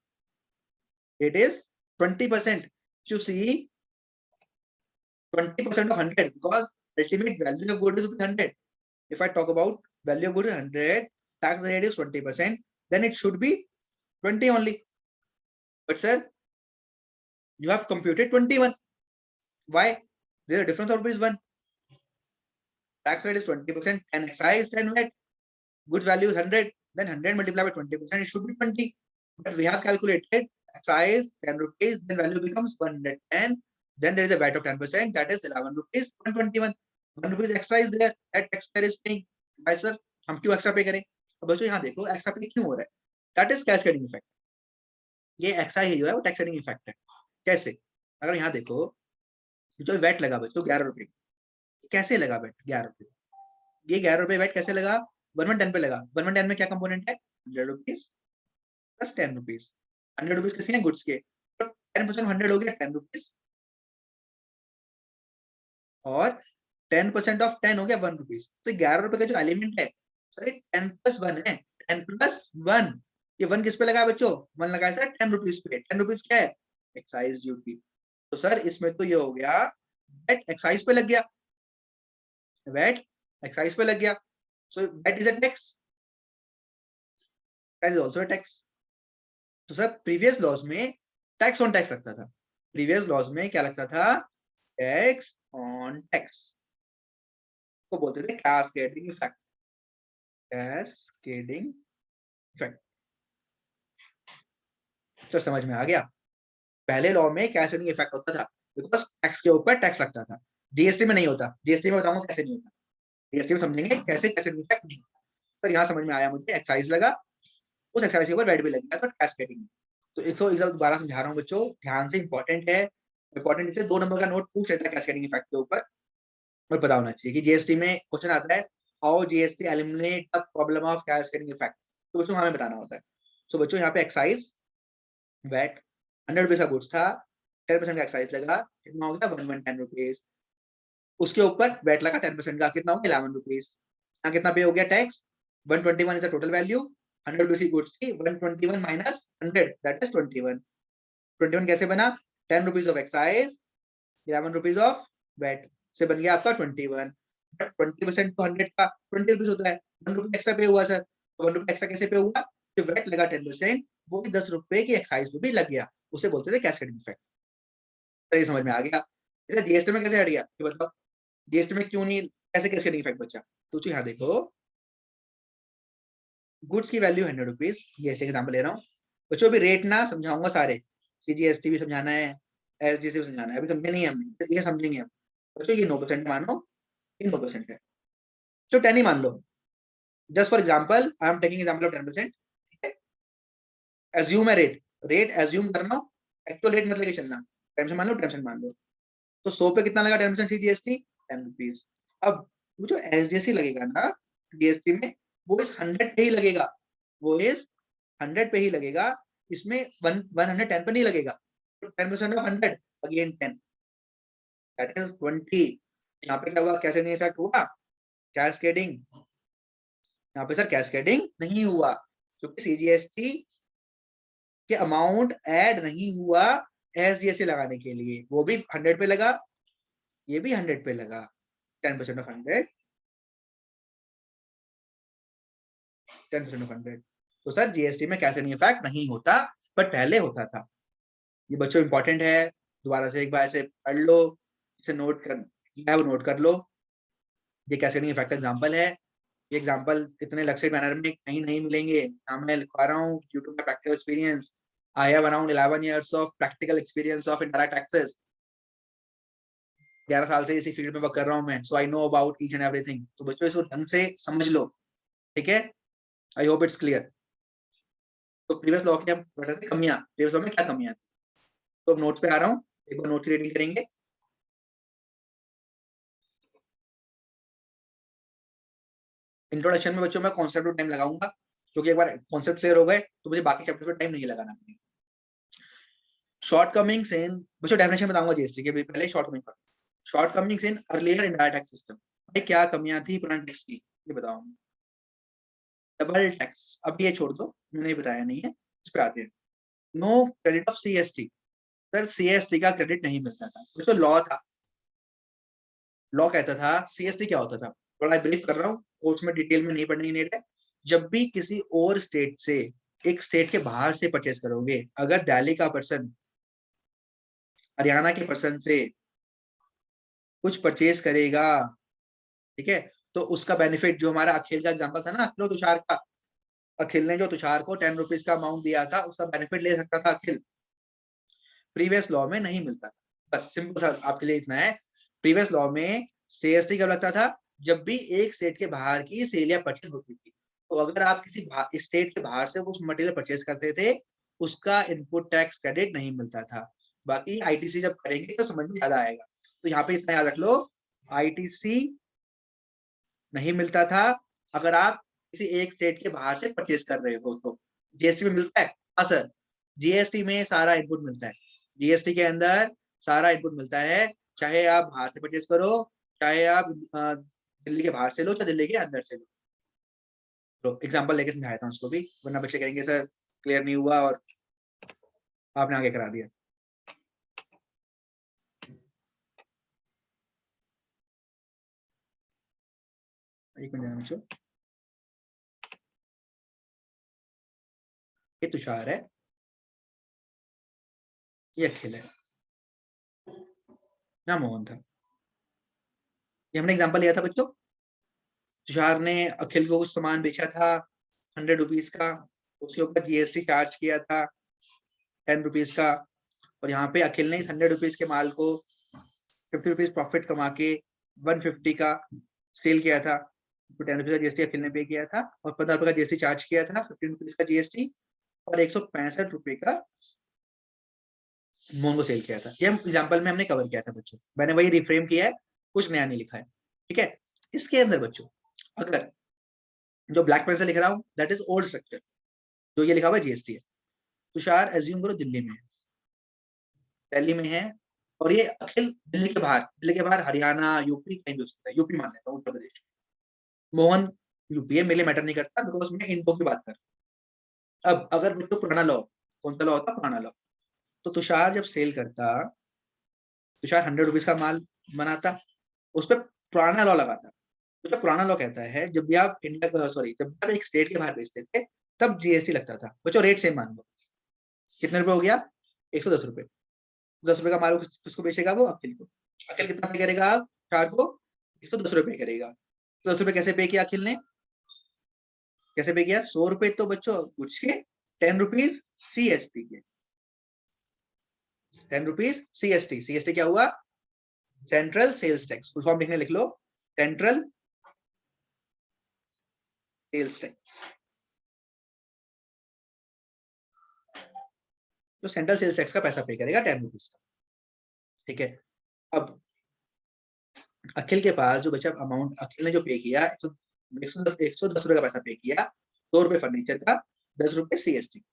Rate is 20%. If you see 20% of 100, because ultimate value of good is 100. If I talk about value of good is 100, tax rate is 20%, then it should be 20 only. But sir, you have computed 21. Why? There is a difference of rupees 1. Tax rate is 20%, and excise and VAT. Goods value is 100. Then 100 multiplied by 20%, it should be 20. But we have calculated excise 10 rupees, then value becomes 110. Then there is a VAT of 10%, that is 11 rupees, 121. 1 rupees extra is there, that taxpayer is paying. Why sir? हम क्यों extra पे करें? अब बच्चों यहाँ देखो extra पे क्यों हो रहा है, दैट इज कैस्केडिंग इफेक्ट। ये एक्स्ट्रा ही जो है वो कैस्केडिंग इफेक्ट है। कैसे? अगर यहाँ देखो, जो वेट लगा बच्चों 11 रुपए, कैसे लगा वेट 11 रुपए, ये 11 रुपए वेट कैसे लगा, 1110 पे लगा। 1110 में क्या कंपोनेंट है, 100 रुपीज प्लस 10 रुपीज। 100 रुपीज किसके हैं, गुड्स के, तो 10% 100 हो गया 10 रुपीज, और 10% ऑफ 10 हो गया 1 रुपीज। तो 11 रुपए का जो एलिमेंट है सर 10 प्लस 1 है, 10 प्लस 1। ये 1 किस पे लगा है बच्चों, 1 लगा है सर 10 रुपीज पे। 10 रुपीज क्या है, एक्साइज ड्यूटी। तो सर इसमें तो ये हो गया वेट एक्साइज पे लग गया, वेट एक्साइज पे लग गया। So VAT is a tax, is also a tax. तो सर प्रीवियस लॉज में टैक्स ऑन टैक्स लगता था, प्रीवियस लॉज में क्या लगता था, टैक्स ऑन टैक्स, को बोलते थे कैस्केडिंग इफेक्ट, कैस्केडिंग इफेक्ट। तो समझ में आ गया, पहले लॉ में कैस्केडिंग इफेक्ट होता था बिकॉज टैक्स के ऊपर टैक्स लगता था। जीएसटी में नहीं होता, जीएसटी में बताऊंगा कैसे नहीं होता, जीएसटी में समझेंगे कैसे कैस्केडिंग इफेक्ट नहीं होता। तो यहाँ समझ में आया मुझे, एक्साइज लगा, उस एक्साइज के ऊपर वेट भी लग गया, तो कैस्केडिंग। तो एक बार दोबारा समझा रहा हूँ बच्चों, ध्यान से, इंपॉर्टेंट है, इंपॉर्टेंट से 2 नंबर का नोट पूछ लेता है कैस्केडिंग इफेक्ट के ऊपर, और पता होना चाहिए कि जीएसटी में क्वेश्चन आता है, how GST eliminate the problem of cascading effect, तो बच्चों हमें बताना होता है। सो बच्चों यहाँ पे एक्साइज, वैट, 100 रुपीज का गुड्स था, 10% का एक्साइज लगा, कितना हो गया 110 रुपीज। उसके ऊपर वेट लगा 10% का, कितना हो गया 11 रुपीज। यहाँ कितना पे हो गया tax, 121 is the total value. 100 rupees की गुड्स थी, 121 माइनस 100 दैट इज 21। 21 कैसे बना, 10 rupees of excise, 11 rupees of VAT से बन गया आपका 21। 20% तो 100 का 20 रुपीज होता है, 1 रुपये एक्स्ट्रा पे हुआ सर, तो 1 रुपये एक्स्ट्रा कैसे पे हुआ, जो वेट लगा 10%, वो भी 10 रुपए की एक्साइज को भी लग गया, उसे बोलते थे कैस्केडिंग इफेक्ट। तो ये समझ में आ गया। जीएसटी में कैसे हट गया ये बताओ, जीएसटी में क्यों नहीं, कैसे कैस्केडिंग इफेक्ट बचा। तो यहाँ देखो, गुड्स की वैल्यू 100 रुपीज, ये ऐसे एग्जाम्पल ले रहा हूँ बच्चों, अभी रेट ना समझाऊंगा सारे, सीजीएसटी भी समझाना है, एसडीसी भी समझाना है, अभी समझे नहीं हमने, ये समझेंगे हम बच्चों। ये 9% मानो, ये 9% है, तो 10 ही मान लो, just for example I am taking example of 10%। Assume है रेट, रेट एज्यूम करना, एक्चुअल रेट मतलब चलना, 10% मान लो, 10% मान लो, तो 100 पे कितना लगा 10% सीजीएसटी, 10 रुपीज। अब वो जो एसडीएसटी लगेगा ना जीएसटी में, वो इस 100 पे ही लगेगा, वो इस 100 पे ही लगेगा, इसमें 110 पे नहीं लगेगा। तो 10% ऑफ 100 अगेन 10 दैट इज 20। यहाँ पे क्या हुआ, कैसे नहीं इफेक्ट हुआ, कैस्केडिंग, यहाँ पे सर कैस्केडिंग नहीं हुआ, क्योंकि सीजीएसटी के अमाउंट ऐड नहीं हुआ एसजीएसटी लगाने के लिए, वो भी 100 पे लगा, ये भी 100 पे लगा, 10% ऑफ 100, 10% ऑफ 100। तो सर जीएसटी में कैस्केडिंग इफेक्ट नहीं होता, बट पहले होता था। ये बच्चों इंपॉर्टेंट है, दोबारा से एक बार ऐसे पढ़ लो, इसे नोट कर, वो नोट कर लो। ये कैस्केडिंग इफेक्ट एग्जांपल है, ये एग्जांपल इतने लक्ष्य मैनर में कहीं नहीं मिलेंगे, यहाँ मैं लिखवा रहा हूँ due to my practical experience. I have around 11 years of practical experience of indirect taxes, 11 साल से इसी फील्ड में वर्क कर रहा हूँ मैं, so I know about each and everything. तो बच्चों इसको ढंग से समझ लो, ठीक है, आई होप इट्स क्लियर। तो प्रीवियस लॉ की हम पढ़ रहे थे कमियां, प्रीवियस लॉ में क्या कमियां थी, तो नोट्स पे आ रहा हूँ, एक बार नोट्स रीडिंग करेंगे। इंट्रोडक्शन में बच्चों मैं कॉन्सेप्ट को टाइम लगाऊंगा, क्योंकि एक बार कॉन्सेप्ट क्लियर हो गए तो मुझे बाकी चैप्टर पे टाइम नहीं लगाना। शॉर्ट कमिंग्स इन, बच्चों डेफिनेशन बताऊंगा जीएसटी के, पहले शॉर्ट कमिंग पर, shortcomings in earlier indirect tax system, भाई क्या कमियां थी पुराने टैक्स की, ये बताऊंगा। डबल टैक्स, अब ये छोड़ दो, मैंने बताया नहीं है, इस पे आते हैं। No credit of CST, sir CST का क्रेडिट नहीं मिलता था, तो लॉ था, लॉ कहता था सीएसटी क्या होता था, थोड़ा ब्रीफ कर रहा हूँ, कोर्स में डिटेल में नहीं पढ़ने की नीड है। जब भी किसी और स्टेट से, एक स्टेट के बाहर से परचेस करोगे, अगर दिल्ली का पर्सन हरियाणा के पर्सन से कुछ परचेस करेगा, ठीक है, तो उसका बेनिफिट, जो हमारा अखिल का एग्जांपल था ना, अखिल और तुषार का, अखिल ने जो तुषार को 10 रुपीज का अमाउंट दिया था, उसका बेनिफिट ले सकता था अखिल, प्रीवियस लॉ में नहीं मिलता। बस सिंपल सा आपके लिए इतना है, प्रीवियस लॉ में सीएसटी कब लगता था, जब भी एक स्टेट के बाहर की सेल या परचेज होती थी, तो अगर आप किसी स्टेट के बाहर से कुछ मटेरियल परचेज करते थे, उसका इनपुट टैक्स क्रेडिट नहीं मिलता था। बाकी आईटीसी जब करेंगे तो समझ में ज्यादा आएगा, तो यहाँ पे इतना याद रख लो, आईटीसी नहीं मिलता था अगर आप किसी एक स्टेट के बाहर से परचेज कर रहे हो। तो जीएसटी में मिलता है, हाँ सर, जीएसटी में सारा इनपुट मिलता है, जीएसटी के अंदर सारा इनपुट मिलता है, चाहे आप बाहर से परचेज करो, चाहे आप दिल्ली के बाहर से लो, चाहे दिल्ली के अंदर से लो। तो एग्जांपल लेके समझाया था उसको भी, वरना बच्चे कहेंगे सर क्लियर नहीं हुआ और आपने आगे करा दिया। एक मिनट बच्चों, ये तुषार है, ये अखिल है, ना मोहन था, ये हमने एग्जांपल लिया था बच्चों। तुषार ने अखिल को कुछ सामान बेचा था 100 रुपीज का, उसके ऊपर जीएसटी चार्ज किया था 10 रुपीज का, और यहाँ पे अखिल ने 100 रुपीज के माल को 50 रुपीज प्रॉफिट कमा के 150 का सेल किया था, तो 10 रुपीज का जीएसटी अखिल ने पे किया था, और 15 रुपए का जीएसटी चार्ज किया था, 15 रुपीज का जीएसटी, और 165 रुपए का मोहन को सेल किया था। ये एग्जाम्पल में हमने कवर किया था बच्चों, मैंने वही रिफ्रेम किया है, कुछ नया नहीं लिखा है, ठीक है। इसके अंदर बच्चों, अगर जो ब्लैक पेन से लिख रहा हूँ दैट इज ओल्ड स्ट्रक्चर, जो ये लिखा हुआ है जीएसटी है, तुषार एज्यूम करो दिल्ली में है, दिल्ली में है, और ये अखिल दिल्ली के बाहर हरियाणा, यूपी कहीं भी हो सकता है। यूपी मान लेता हूँ, उत्तर प्रदेश। मोहन यूपी है, मेरे लिए मैटर नहीं करता, बिकॉज मैं इन दो की बात कर रहा हूँ। अब अगर बच्चों पुराना लॉ, कौन सा लॉ होता? पुराना लॉ। तो तुषार जब सेल करता, तुषार 100 रुपीज का माल बनाता, उस पर पुराना लॉ लगाता। तो पुराना लॉ कहता है जब भी आप इंडिया, सॉरी, जब भी आप एक स्टेट के बाहर बेचते थे तब जीएसटी लगता था। बच्चों रेट सेम मान लो, कितने रुपए हो गया? 110 रुपए। 10 रुपए का माल किसको बेचेगा? वो अखिल को। अखिल कितना पे करेगा? चार को 110 रुपए करेगा। 10 रुपए कैसे पे किया अखिल ने? कैसे पे किया? 100 रुपए तो बच्चों कुछ के, 10 रुपीज सीएसटी के। 10 रुपीज सीएसटी। सीएसटी क्या हुआ? Central sales tax. Full form लिखने लिख लो, सेंट्रल सेल्स टैक्स। तो सेंट्रल सेल्स टैक्स का पैसा पे करेगा 10 रुपीज का। ठीक है। अब अखिल के पास जो बचा अमाउंट, अखिल ने जो पे किया 110 रुपए का पैसा पे किया, 100 रुपए फर्नीचर का, 10 रुपए सीएसटी।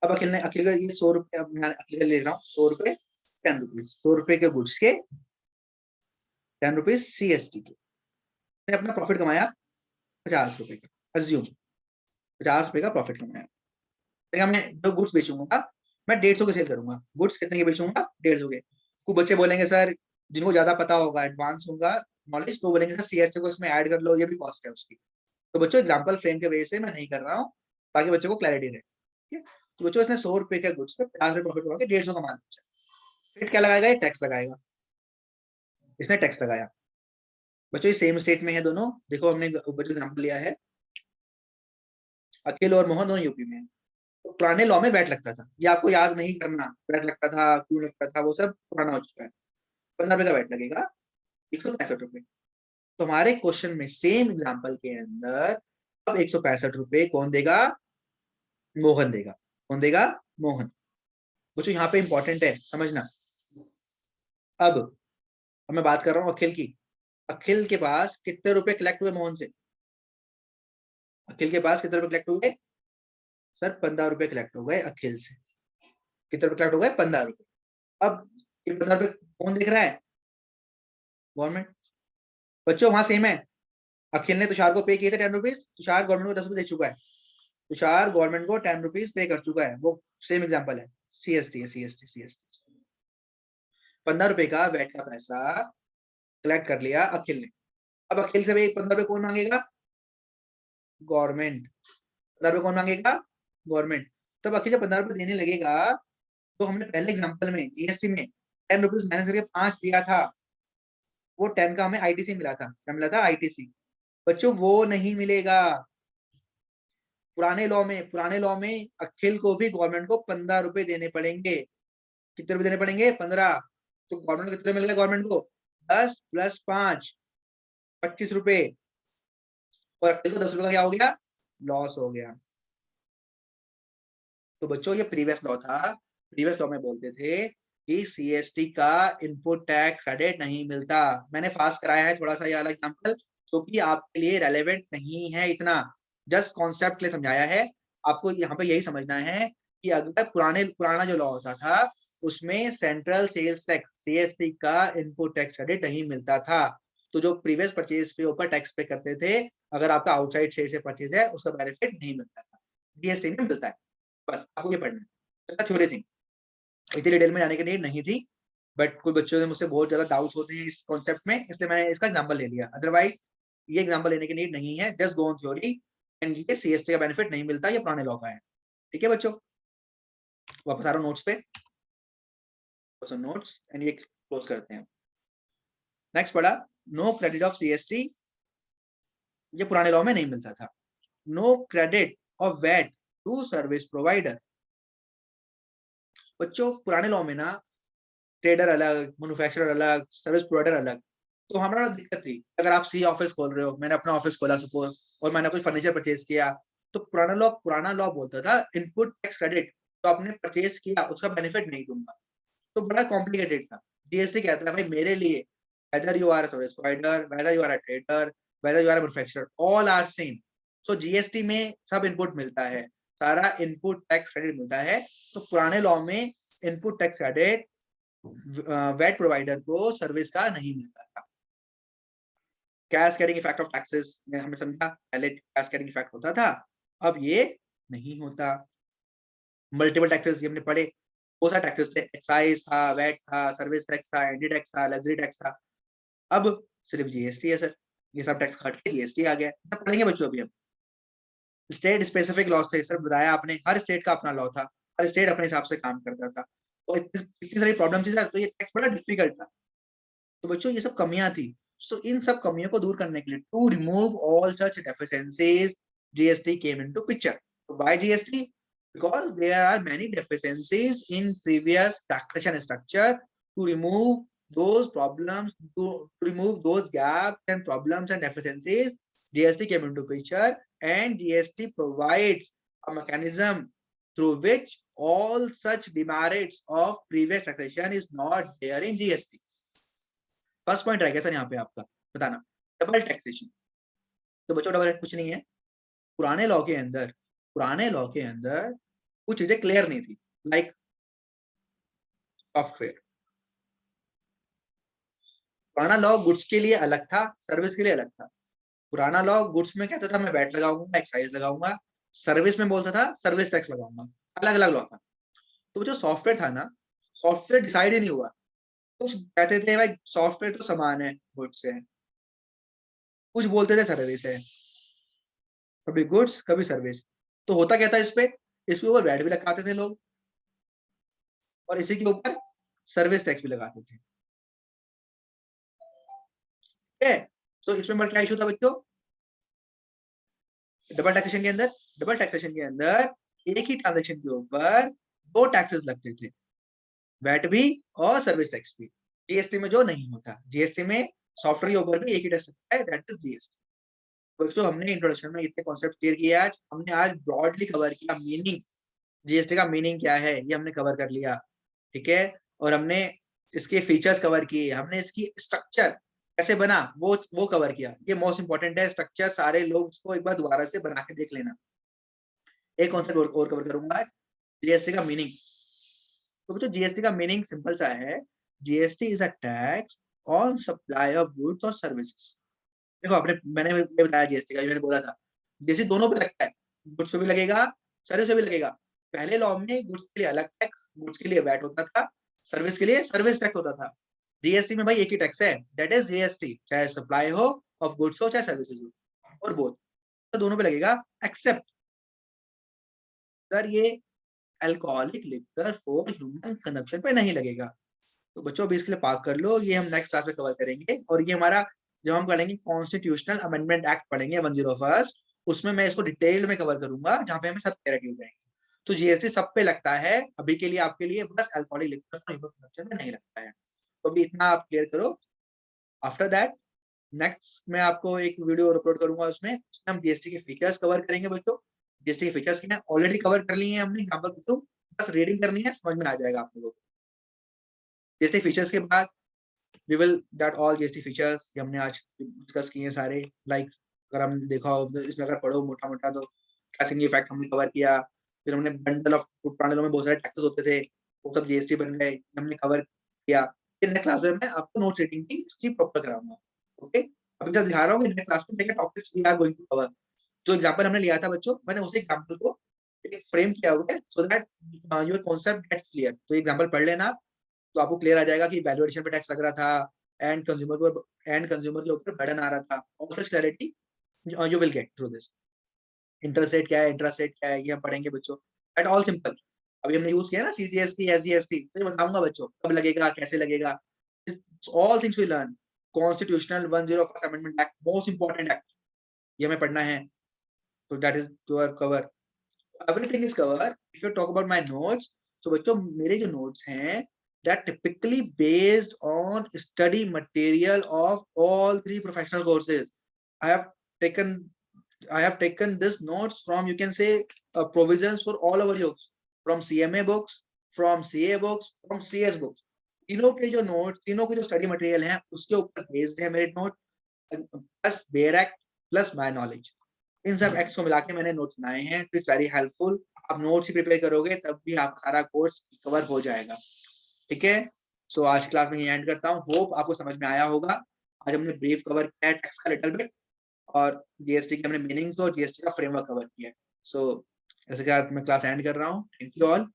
अब अखिल का ये 100 रुपए, अब मैं अखिल का ले रहा हूँ 100 रुपए, 10 रुपीज, 100 रुपए के गुड्स के, 10 रुपीज सीएसटी के। अपना प्रॉफिट कमाया 50 रुपए का, अज्यूम 50 रुपए का प्रॉफिट कमाया। मैं जो गुड्स बेचूंगा मैं 150 के सेल करूंगा। गुड्स कितने के बेचूंगा? 150 के। कुछ बच्चे बोलेंगे सर, जिनको ज्यादा पता होगा, एडवांस होगा नॉलेज, तो बोलेंगे सर सीएसटी को इसमें ऐड कर लो, ये भी कॉस्ट है उसकी। तो बच्चों एग्जांपल फ्रेम के वजह से मैं नहीं कर रहा हूँ, ताकि बच्चों को क्लैरिटी रहे। ठीक है। तो बच्चों इसने 100 रुपए के गुड्स पे 50 रुपए प्रॉफिट कमा के 150 का माल बेचा। फिर क्या लगाएगा? ये टैक्स लगाएगा। इसने टैक्स लगाया। बच्चों ये सेम स्टेट में है दोनों। देखो हमने ऊपर जो एग्जाम्पल लिया है, अखिल और मोहन दोनों यूपी में है। तो पुराने लॉ में वैट लगता था, ये आपको याद नहीं करना, वैट लगता था, क्यों लगता था, वो सब पुराना हो चुका है। 15 रुपए का वैट लगेगा, 165 रुपए। तो हमारे क्वेश्चन में सेम एग्जाम्पल के अंदर अब 165 रुपए कौन देगा? मोहन देगा। कौन देगा? मोहन। बच्चों यहाँ पे इंपॉर्टेंट है समझना। अब मैं बात कर रहा हूँ अखिल की। अखिल के पास कितने रुपए कलेक्ट हुए मोहन से? अखिल के पास कितने रुपए कलेक्ट हुए? सर 15 रुपए कलेक्ट हो गए अखिल से। कितने रुपए कलेक्ट हो गए? 15 रुपए। अब ये 15 रुपए कौन देख रहा है? गवर्नमेंट। बच्चों वहां सेम है। अखिल ने तुषार को पे किए थे 10 रुपीज, तुषार गवर्नमेंट को 10 रुपए दे चुका है। तुषार गवर्नमेंट को 10 रुपीज पे कर चुका है, वो सेम एग्जाम्पल है। सीएसटी है, सीएसटी। 15 रुपए का वैट का पैसा कलेक्ट कर लिया अखिल ने। अब अखिल से भाई 15 रुपए कौन मांगेगा? गवर्नमेंट। 15 रुपए कौन मांगेगा? गवर्नमेंट। तब अखिल जब 15 रुपए देने लगेगा, तो हमने पहले एग्जाम्पल में जीएसटी में 10 रुपीज माइनस करके 5 दिया था, वो 10 का हमें आईटीसी मिला था। क्या मिला था? आईटीसी। बच्चों वो नहीं मिलेगा पुराने लॉ में अखिल को भी गवर्नमेंट को 15 रुपए देने पड़ेंगे। कितने रुपए देने पड़ेंगे? 15। तो गवर्नमेंट को कितने मिल रहे? गवर्नमेंट को 10 प्लस 5, 25 रुपए। और अखिल को 10 रुपए का क्या हो गया? लॉस हो गया। तो बच्चों ये प्रीवियस लॉ था। प्रीवियस लॉ में बोलते थे कि सीएसटी का इनपुट टैक्स क्रेडिट नहीं मिलता। मैंने फास्ट कराया है थोड़ा सा ये वाला एग्जांपल, क्योंकि आपके लिए रेलेवेंट नहीं है इतना, जस्ट कॉन्सेप्ट के लिए समझाया है। आपको यहाँ पे यही समझना है कि अगर पुराना जो लॉ होता था उसमें सेंट्रल सेल्स टैक्स सीएसटी का इनपुट टैक्स क्रेडिट नहीं मिलता था। तो जो प्रीवियस परचेज पे ऊपर टैक्स पे करते थे, अगर आपका आउटसाइड स्टेट से परचेज है उसका बेनिफिट नहीं मिलता था, जीएसटी में मिलता है। बस आपको ये पढ़ना है। थ्योरी थी, इतनी डिटेल में जाने की नीड नहीं थी, बट कुछ बच्चों ने मुझसे बहुत ज्यादा डाउट्स होते हैं इस कॉन्सेप्ट में, इसलिए मैंने इसका एग्जांपल ले लिया। अदरवाइज ये एग्जांपल लेने की नीड नहीं है, just go on theory. And ये सीएसटी का बेनिफिट नहीं मिलता, ये पुराने लॉ का है। ठीक है बच्चों, वापस आ रहा हूँ नोट्स पे, नोट्स एंड ये क्लोज करते हैं। नेक्स्ट पढ़ा, नो क्रेडिट ऑफ सीएसटी, ये पुराने लॉ में नहीं मिलता था। No credit of VAT to service provider. बच्चों पुराने लॉ में ना ट्रेडर अलग, मैन्युफैक्चरर अलग, सर्विस प्रोवाइडर अलग। तो हमारा दिक्कत थी, अगर आप सी ऑफिस खोल रहे हो, मैंने अपना ऑफिस खोला सपोज, और मैंने कुछ फर्नीचर परचेज किया, तो पुराना लॉ बोलता था इनपुट टैक्स क्रेडिट, तो आपने परचेज किया उसका बेनिफिट नहीं दूंगा। तो बड़ा कॉम्प्लिकेटेड था। जीएसटी कहता है भाई मेरे लिए whether you are a service provider, whether you are a trader, whether you are a manufacturer, all are same. So GST में सब इनपुट मिलता है, सारा इनपुट टैक्स क्रेडिट मिलता है। तो पुराने लॉ में input tax credit VAT provider को सर्विस का नहीं मिलता था। कैस्केडिंग इफेक्ट ऑफ टैक्सेस में हमने समझा, पहले कैस्केडिंग इफेक्ट होता था, अब ये नहीं होता। मल्टीपल टैक्सेस ये हमने पढ़े, बहुत सारे टैक्सेस थे, एक्साइज था, वैट था, सर्विस टैक्स था, एंटी टैक्स था, लग्जरी टैक्स था। अब सिर्फ जीएसटी है सर, ये सब टैक्स हट के जीएसटी आ गया। तब पढ़ेंगे बच्चों अभी हम। स्टेट स्पेसिफिक लॉस थे सर, बताया आपने, हर स्टेट का अपना लॉ था, हर स्टेट अपने हिसाब से काम करता था, तो इतनी सारी प्रॉब्लम थी सर, तो ये टैक्स बड़ा डिफिकल्ट था। तो बच्चों ये सब कमियां थी, सो इन सब कमियों को दूर करने के लिए, to remove all such deficiencies, GST came into picture. Why GST? because there are many deficiencies in previous taxation structure. To remove those problems, to remove those gaps and problems and deficiencies, GST came into picture, and GST provides a mechanism through which all such demerits of previous taxation is not there in GST. First point रहेगा sir यहाँ पे आपका बताना, double taxation. तो बच्चों double कुछ नहीं है, पुराने लॉ के अंदर कुछ चीजें क्लियर नहीं थी, लाइक सॉफ्टवेयर। पुराना लॉ गुड्स के लिए अलग था, सर्विस के लिए अलग था। पुराना लॉ गुड्स में कहता था मैं वैट लगाऊंगा, एक्साइज लगाऊंगा, सर्विस में बोलता था सर्विस टैक्स लगाऊंगा, अलग अलग लॉ था। तो जो सॉफ्टवेयर था ना, सॉफ्टवेयर डिसाइड ही नहीं हुआ। कुछ कहते थे भाई सॉफ्टवेयर तो समान है गुड्स से, कुछ बोलते थे सर्विस है, कभी गुड्स कभी सर्विस। तो होता क्या था इसके ऊपर वैट भी लगाते थे लोग, और इसी के ऊपर सर्विस टैक्स भी लगाते थे। ठीक है, तो इसमें क्या इशू था बच्चों? डबल टैक्सेशन के अंदर एक ही ट्रांजेक्शन के ऊपर दो टैक्सेस लगते थे, वैट भी और सर्विस टैक्स भी। जीएसटी में जो नहीं होता, जीएसटी में सॉफ्टवेयर के ऊपर भी एक ही टैक्स लगता है, दैट इज जीएसटी। बच्चों हमने इंट्रोडक्शन में इतने कॉन्सेप्ट क्लियर किए, आज हमने ब्रॉडली कवर किया मीनिंग, जीएसटी का मीनिंग क्या है ये हमने कवर कर लिया। ठीक है, और हमने इसके फीचर्स कवर किए, हमने इसकी स्ट्रक्चर कैसे बना वो कवर किया। ये मोस्ट इंपॉर्टेंट है, स्ट्रक्चर सारे लोग इसको एक बार दोबारा से बना के देख लेना। एक कॉन्सेप्ट और कवर करूंगा, जीएसटी का मीनिंग। तो बच्चों जीएसटी का मीनिंग सिंपल सा है, GST is a tax on supply of goods और सर्विसेज। देखो मैंने बताया जीएसटी का, मैंने बोला था जीएसटी दोनों पे लगता है, गुड्स पे भी लगेगा, सर्विस पे भी लगेगा। पहले लॉ में गुड्स के लिए अलग टैक्स, गुड्स के लिए वैट होता था, सर्विस के लिए सर्विस टैक्स होता था। जीएसटी में भाई एक ही टैक्स है, दैट इज जीएसटी, चाहे सप्लाई हो ऑफ गुड्स हो चाहे सर्विसेज हो, और बोथ तो दोनों पे लगेगा, एक्सेप्ट सर ये alcoholic liquor for human consumption पे नहीं लगेगा। तो बच्चों अभी इसके लिए पार्क कर लो, ये हम नेक्स्ट क्लास में कवर करेंगे। और ये हमारा जब हम पढ़ेंगे कॉन्स्टिट्यूशनल अमेंडमेंट एक्ट पढ़ेंगे 101, उसमें मैं इसको डिटेल में कवर करूंगा, जहाँ पे हमें सब क्लैरिटी हो जाएगी। तो जीएसटी सब पे लगता है, अभी के लिए आपके लिए बस alcoholic liquor for human consumption में नहीं लगता है। तो अभी इतना आप क्लियर करो। आफ्टर दैट नेक्स्ट मैं आपको एक वीडियो अपलोड करूंगा, उसमें हम जीएसटी के फीचर्स कवर करेंगे बच्चों। जीएसटी के फीचर्स क्या है ऑलरेडी कवर कर लिए हैं हमने एग्जांपल के थ्रू, बस रीडिंग करनी है, समझ में आ जाएगा आप लोगों को। जीएसटी फीचर्स के बाद we will that all GST features हमने आज डिस्कस किए हैं सारे। लाइक अगर हम देखा हो इसमें अगर पढ़ो मोटा मोटा तो कैशिंग इफेक्ट हमने कवर किया, फिर हमने बंडल ऑफ पुराने में बहुत सारे टैक्सेस होते थे, वो सब जीएसटी बन गए, हमने कवर किया। फिर नेक्स्ट क्लास में मैं आपको नोट रीडिंग की इसकी प्रॉपर कराऊंगा। ओके, अभी तक दिखा रहा हूँ कि नेक्स्ट क्लास में topics we are going to cover. जो एग्जांपल हमने लिया था बच्चों, मैंने उसी एग्जांपल को एक फ्रेम किया हुआ है so that your concept gets clear. तो एग्जांपल पढ़ लेना, तो आपको क्लियर आ जाएगा कि वैल्यू एडिशन पे टैक्स लग रहा था, एंड कंज्यूमर के ऊपर बर्डन आ रहा था। All such clarity you will get through this. Interest rate क्या है, इंटरेस्ट रेट क्या है, ये हम पढ़ेंगे बच्चों, एट ऑल सिंपल। अभी हमने यूज किया ना सीजीएसटी, एसजीएसटी, तो ये बताऊंगा बच्चों कब लगेगा, कैसे लगेगा, all things we learn. Constitutional 101 amendment act, most important act, ये हमें पढ़ना है। तो that is your cover, everything is cover. If you talk about my notes, तो बच्चों मेरे जो नोट्स हैं that typically based on study material of all three professional courses. I have taken this notes from, you can say, provisions for all our books, from CMA books, from CA books, from CS books. तीनों के जो notes, तीनों के जो study material हैं उसके ऊपर based है मेरे note, plus bare act plus my knowledge. इन सब एक्ट्स को मिला के मैंने नोट्स बनाए हैं, तो इट्स वेरी हेल्पफुल। आप नोट्स ही प्रिपेयर करोगे तब भी आपका सारा कोर्स कवर हो जाएगा। ठीक है, सो आज की क्लास में ये एंड करता हूँ। होप आपको समझ में आया होगा। आज हमने ब्रीफ कवर किया है टेक्स्ट का लिटिल बिट, और जीएसटी के हमने मीनिंग्स और जीएसटी का फ्रेमवर्क कवर किया है। सो इसके साथ मैं क्लास एंड कर रहा हूँ। Thank you all.